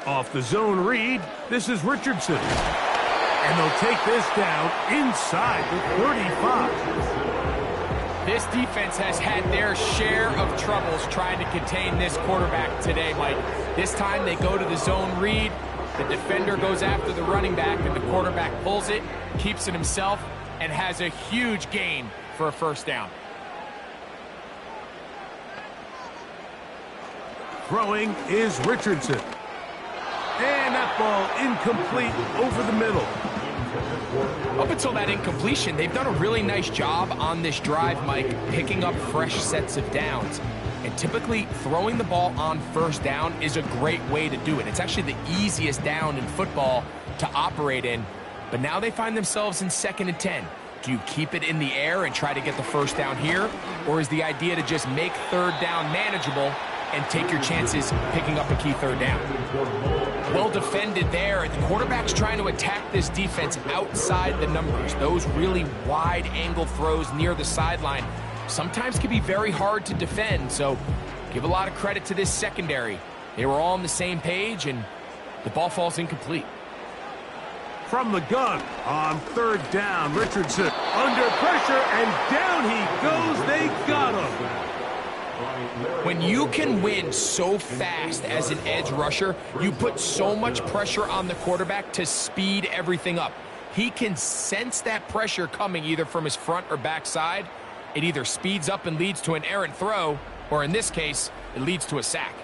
Off the zone read, this is Richardson. And they'll take this down inside the 35. This defense has had their share of troubles trying to contain this quarterback today, Mike. This time they go to the zone read. The defender goes after the running back, and the quarterback pulls it, keeps it himself, and has a huge gain for a first down. Throwing is Richardson. And that ball incomplete over the middle. Up until that incompletion, they've done a really nice job on this drive, Mike, picking up fresh sets of downs. And typically, throwing the ball on first down is a great way to do it. It's actually the easiest down in football to operate in. But now they find themselves in 2nd and 10. Do you keep it in the air and try to get the first down here? Or is the idea to just make third down manageable and take your chances picking up a key third down? Well defended there. The quarterback's trying to attack this defense outside the numbers. Those really wide angle throws near the sideline sometimes can be very hard to defend. So give a lot of credit to this secondary. They were all on the same page, and the ball falls incomplete. From the gun on 3rd down, Richardson under pressure, and down he goes. They got him. When you can win so fast as an edge rusher, you put so much pressure on the quarterback to speed everything up. He can sense that pressure coming either from his front or back side. It either speeds up and leads to an errant throw, or in this case, it leads to a sack.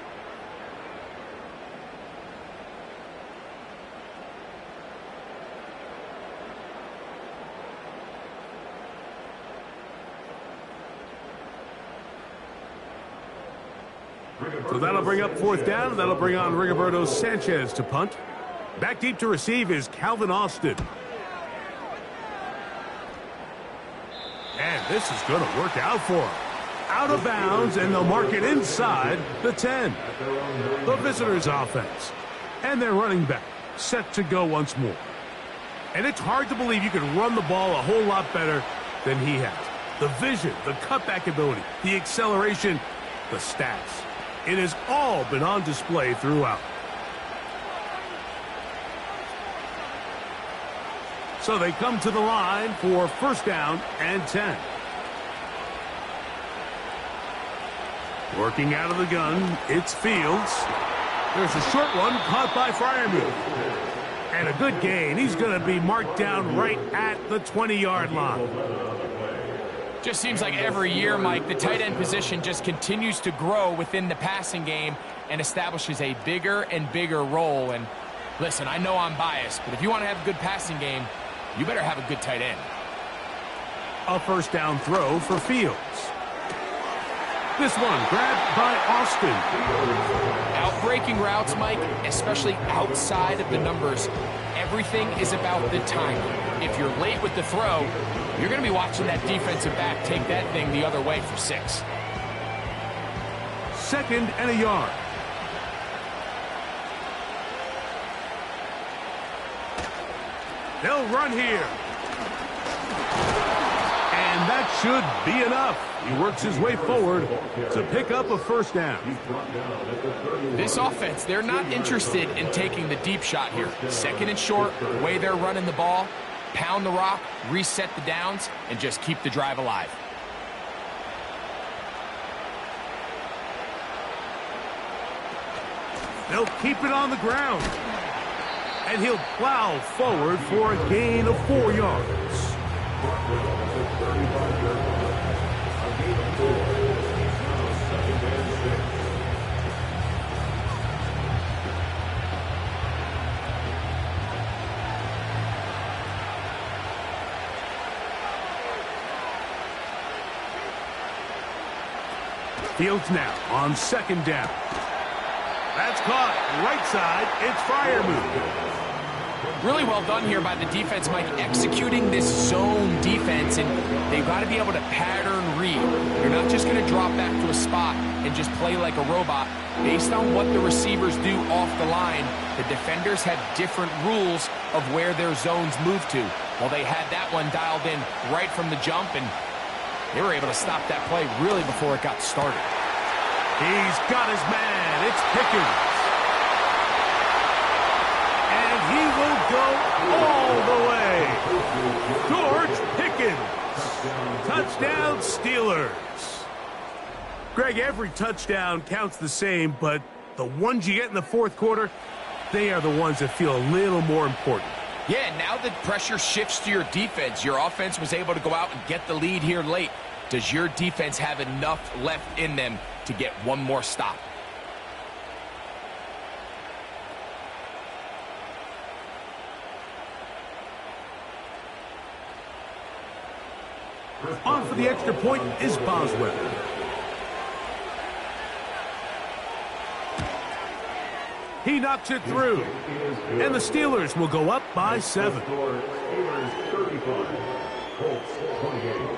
So that'll bring up 4th down. That'll bring on Rigoberto Sanchez to punt. Back deep to receive is Calvin Austin. And this is going to work out for him. Out of bounds, and they'll mark it inside the 10. The visitors' offense. And their running back set to go once more. And it's hard to believe you can run the ball a whole lot better than he has. The vision, the cutback ability, the acceleration, the stats. It has all been on display throughout. So they come to the line for 1st down and 10. Working out of the gun, it's Fields. There's a short one caught by Freiermuth. And a good gain. He's going to be marked down right at the 20-yard line. Just seems like every year, Mike, the tight end position just continues to grow within the passing game and establishes a bigger and bigger role. And listen, I know I'm biased, but if you want to have a good passing game, you better have a good tight end. A 1st down throw for Fields. This one grabbed by Austin. Outbreaking routes, Mike, especially outside of the numbers, everything is about the timing. If you're late with the throw, you're going to be watching that defensive back take that thing the other way for 6. 2nd and a yard. They'll run here. And that should be enough. He works his way forward to pick up a 1st down. This offense, they're not interested in taking the deep shot here. 2nd and short, the way they're running the ball, pound the rock, reset the downs, and just keep the drive alive. They'll keep it on the ground. And he'll plow forward for a gain of 4 yards. Fields now on 2nd down. That's caught. Right side. It's Freiermuth. Really well done here by the defense, Mike, executing this zone defense, and they've got to be able to pattern read. You're not just going to drop back to a spot and just play like a robot. Based on what the receivers do off the line, the defenders have different rules of where their zones move to. Well, they had that one dialed in right from the jump, and they were able to stop that play really before it got started. He's got his man. It's Pickens. And he will go all the way. George Pickens. Touchdown, Steelers. Greg, every touchdown counts the same, but the ones you get in the 4th quarter, they are the ones that feel a little more important. Yeah, now the pressure shifts to your defense. Your offense was able to go out and get the lead here late. Does your defense have enough left in them to get one more stop? On for the extra point is Boswell. He knocks it through. And the Steelers will go up by 7. Steelers 35, Colts 28.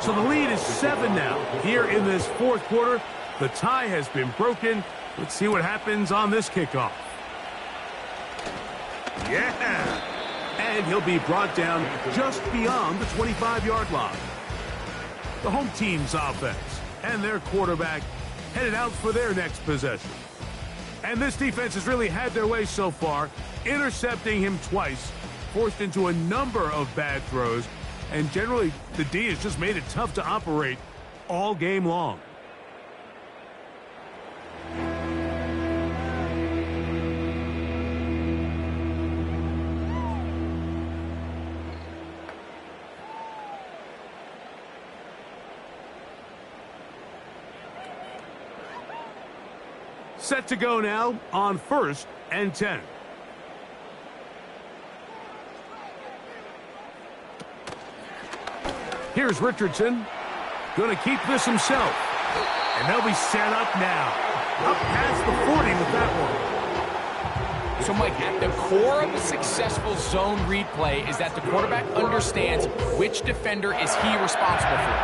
So the lead is 7 now. Here in this 4th quarter, the tie has been broken. Let's see what happens on this kickoff. Yeah! And he'll be brought down just beyond the 25-yard line. The home team's offense and their quarterback headed out for their next possession. And this defense has really had their way so far, intercepting him twice, forced into a number of bad throws, and generally, the D has just made it tough to operate all game long. Set to go now on 1st and 10. Here's Richardson. Going to keep this himself. And they'll be set up now. Up past the 40 with that one. So, Mike, at the core of a successful zone read play is that the quarterback understands which defender is he responsible for.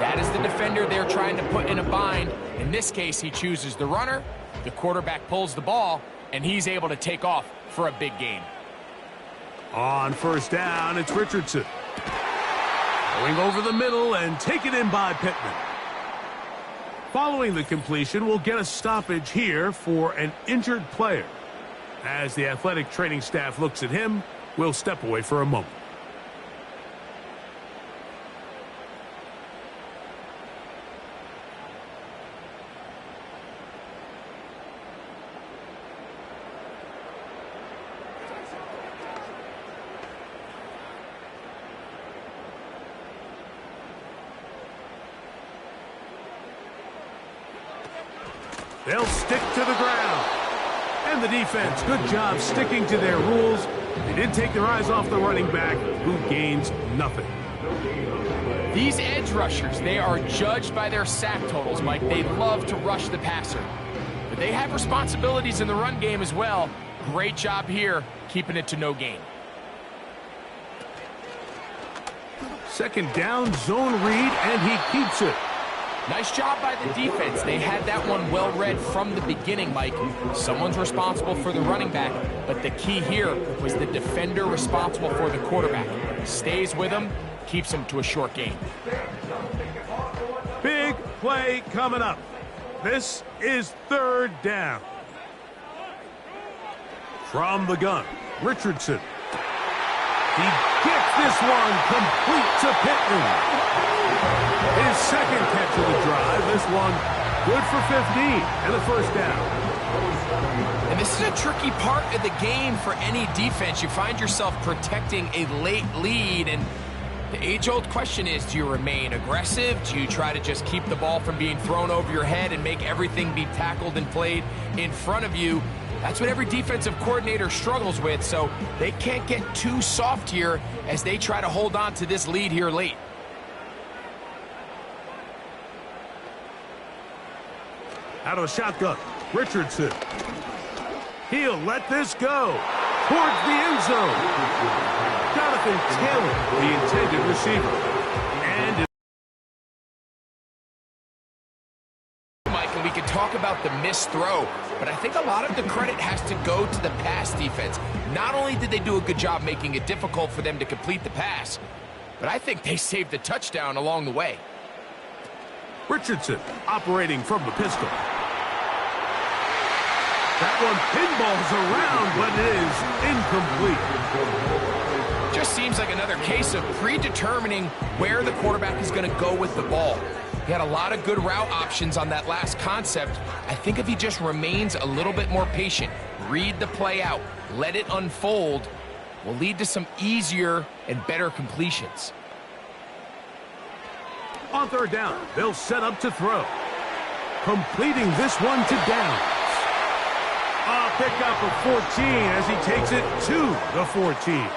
That is the defender they're trying to put in a bind. In this case, he chooses the runner. The quarterback pulls the ball, and he's able to take off for a big gain. On 1st down, it's Richardson. Going over the middle and taken in by Pittman. Following the completion, we'll get a stoppage here for an injured player. As the athletic training staff looks at him, we'll step away for a moment. They'll stick to the ground. And the defense, good job sticking to their rules. They didn't take their eyes off the running back, who gains nothing. These edge rushers, they are judged by their sack totals, Mike. They love to rush the passer. But they have responsibilities in the run game as well. Great job here, keeping it to no gain. 2nd down, zone read, and he keeps it. Nice job by the defense. They had that one well read from the beginning, Mike. Someone's responsible for the running back, but the key here was the defender responsible for the quarterback. Stays with him, keeps him to a short gain. Big play coming up. This is 3rd down. From the gun, Richardson. He gets this one complete to Pittman. His 2nd catch of the drive. This one good for 15 and a 1st down. And this is a tricky part of the game for any defense. You find yourself protecting a late lead, and the age-old question is, do you remain aggressive? Do you try to just keep the ball from being thrown over your head and make everything be tackled and played in front of you? That's what every defensive coordinator struggles with, so they can't get too soft here as they try to hold on to this lead here late. Out of a shotgun, Richardson. He'll let this go towards the end zone. Jonathan Taylor, the intended receiver. And Mike, and we could talk about the missed throw, but I think a lot of the credit has to go to the pass defense. Not only did they do a good job making it difficult for them to complete the pass, but I think they saved the touchdown along the way. Richardson operating from the pistol. That one pinballs around, but it is incomplete. Just seems like another case of predetermining where the quarterback is going to go with the ball. He had a lot of good route options on that last concept. I think if he just remains a little bit more patient, read the play out, let it unfold, will lead to some easier and better completions. On 3rd down, they'll set up to throw. Completing this one to Downs. A pickup of 14 as he takes it to the 14.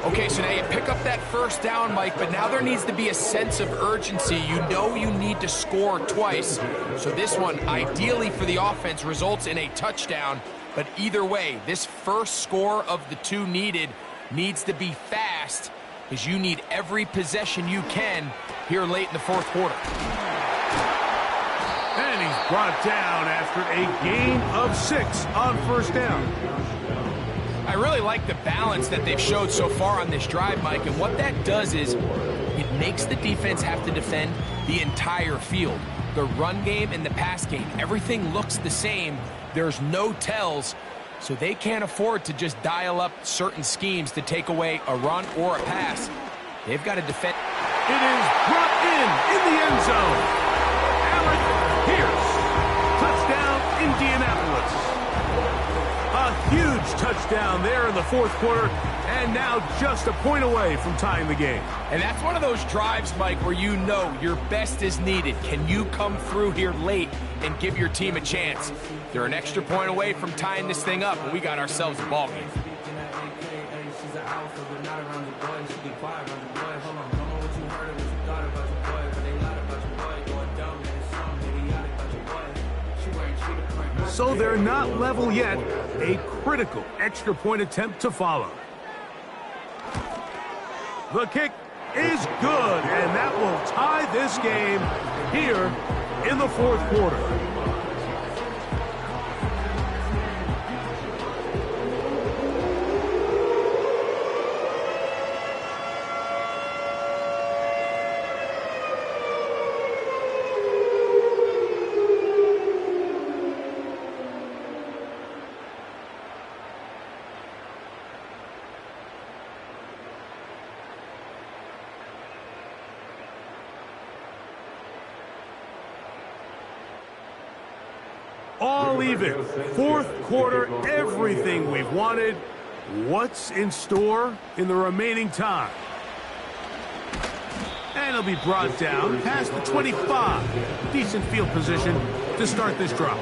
Okay, so now you pick up that 1st down, Mike, but now there needs to be a sense of urgency. You know you need to score twice. So this one, ideally for the offense, results in a touchdown. But either way, this first score of the 2 needed needs to be fast, because you need every possession you can here late in the 4th quarter. And he's brought down after a gain of 6 on 1st down. I really like the balance that they've showed so far on this drive, Mike, and what that does is it makes the defense have to defend the entire field. The run game and the pass game, everything looks the same. There's no tells, so they can't afford to just dial up certain schemes to take away a run or a pass. They've got to defend. It is brought in the end zone. Alec Pierce. Touchdown, Indianapolis. A huge touchdown there in the 4th quarter, and now just a point away from tying the game. And that's one of those drives, Mike, where you know your best is needed. Can you come through here late and give your team a chance? They're an extra point away from tying this thing up, and we got ourselves a ball game. So they're not level yet. A critical extra point attempt to follow. The kick is good, and that will tie this game here in the 4th quarter. All even. 4th quarter, everything we've wanted. What's in store in the remaining time? And it'll be brought down past the 25. Decent field position to start this drive.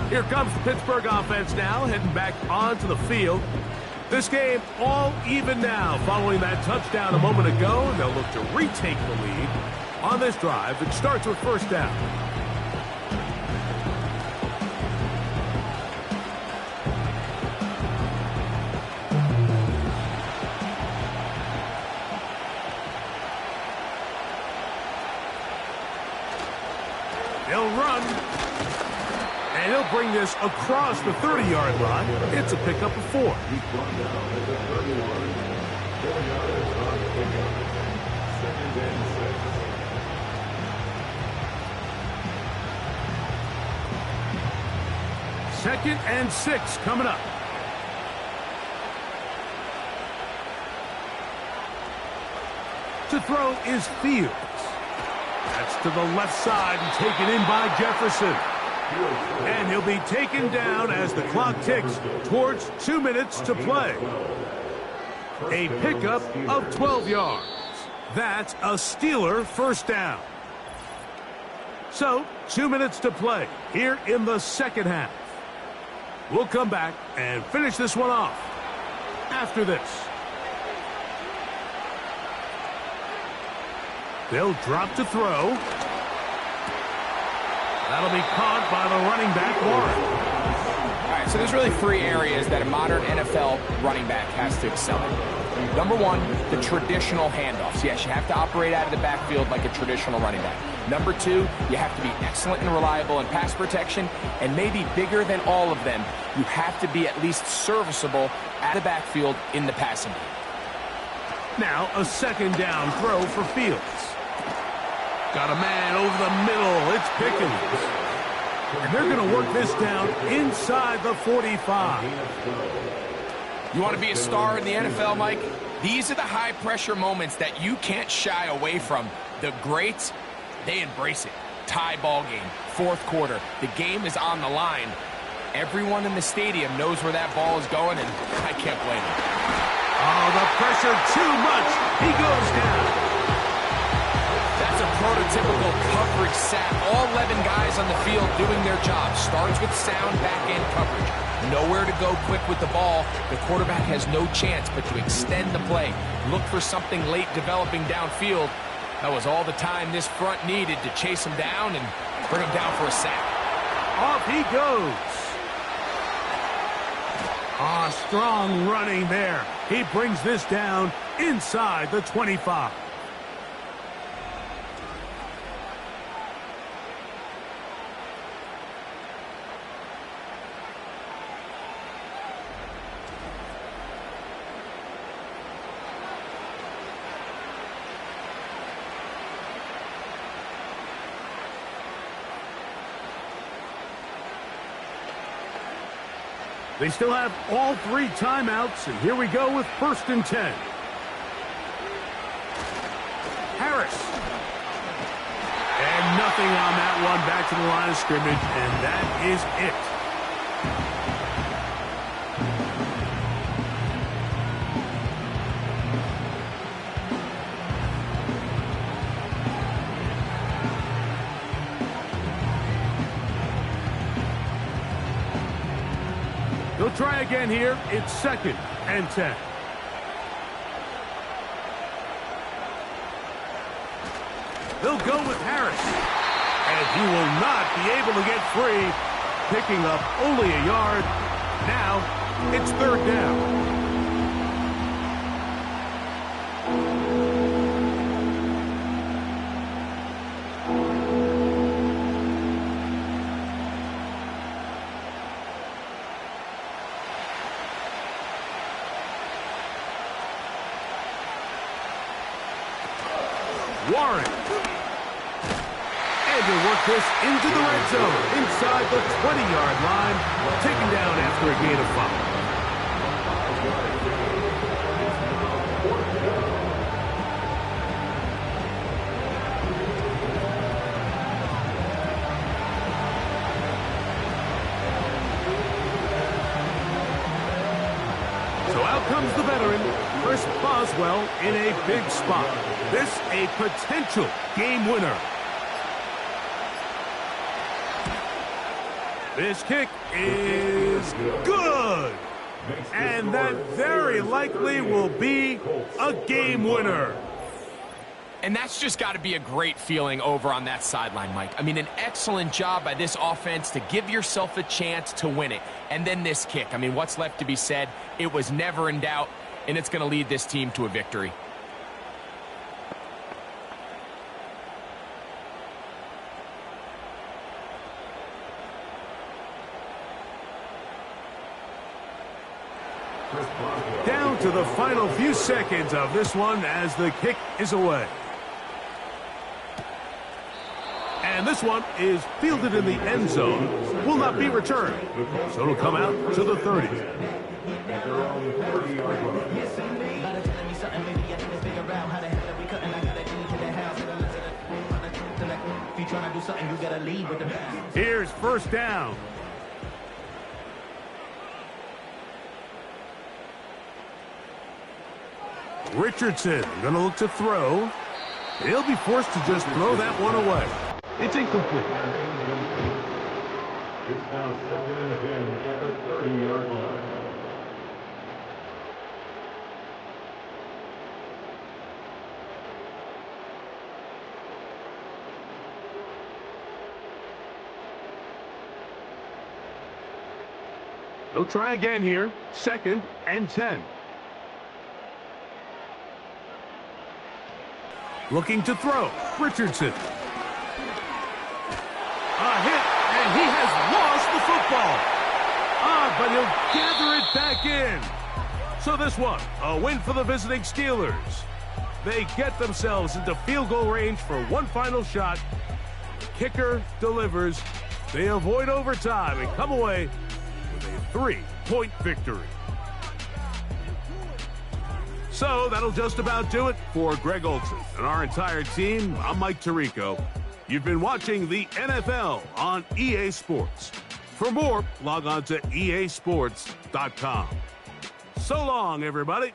Here comes the Pittsburgh offense now, heading back onto the field. This game all even now following that touchdown a moment ago, and they'll look to retake the lead on this drive. It starts with 1st down. bring this across the 30-yard line. It's a pickup of 4. He's brought down at the 31. 4 yards on the pickup. 2nd and 6. 2nd and 6 coming up. To throw is Fields. That's to the left side and taken in by Jefferson. And he'll be taken down as the clock ticks towards 2 minutes to play. A pickup of 12 yards. That's a Steeler first down. So, 2 minutes to play here in the second half. We'll come back and finish this one off after this. They'll drop to throw. That'll be caught by the running back, Warren. All right, so there's really 3 areas that a modern NFL running back has to excel in. Number 1, the traditional handoffs. Yes, you have to operate out of the backfield like a traditional running back. Number 2, you have to be excellent and reliable in pass protection, and maybe bigger than all of them, you have to be at least serviceable at the backfield in the passing game. Now a 2nd down throw for Fields. Got a man over the middle. It's Pickens. And they're going to work this down inside the 45. You want to be a star in the NFL, Mike? These are the high-pressure moments that you can't shy away from. The greats, they embrace it. Tie ball game, 4th quarter. The game is on the line. Everyone in the stadium knows where that ball is going, and I can't blame them. Oh, the pressure too much. He goes down. That's a prototypical coverage sack. All 11 guys on the field doing their job. Starts with sound back-end coverage. Nowhere to go quick with the ball. The quarterback has no chance but to extend the play. Look for something late developing downfield. That was all the time this front needed to chase him down and bring him down for a sack. Off he goes. Ah, strong running there. He brings this down inside the 25. They still have all 3 timeouts, and here we go with 1st and 10. Harris. And nothing on that one. Back to the line of scrimmage, and that is it. They'll try again here. It's 2nd and 10. They'll go with Harris. And he will not be able to get free. Picking up only a yard. Now it's 3rd down. Warren. And he'll work this into the red zone, inside the 20-yard line, taken down after a gain of 5. So out comes the veteran, Chris Boswell, in a big spot. This a potential game winner. This kick is good. And that very likely will be a game winner. And that's just got to be a great feeling over on that sideline, Mike. I mean, an excellent job by this offense to give yourself a chance to win it. And then this kick. I mean, what's left to be said? It was never in doubt, and it's going to lead this team to a victory. Down to the final few seconds of this one as the kick is away. And this one is fielded in the end zone. Will not be returned. So it'll come out to the 30. Here's first down. Richardson going to look to throw. He'll be forced to just throw that one away. It's incomplete. It's now 2nd and 10 at the 30-yard line. They'll try again here. 2nd and 10. Looking to throw. Richardson. A hit, and he has lost the football. But he'll gather it back in. So this one, a win for the visiting Steelers. They get themselves into field goal range for one final shot. Kicker delivers. They avoid overtime and come away with a 3-point victory. So that'll just about do it for Greg Olson and our entire team. I'm Mike Tirico. You've been watching the NFL on EA Sports. For more, log on to easports.com. So long, everybody.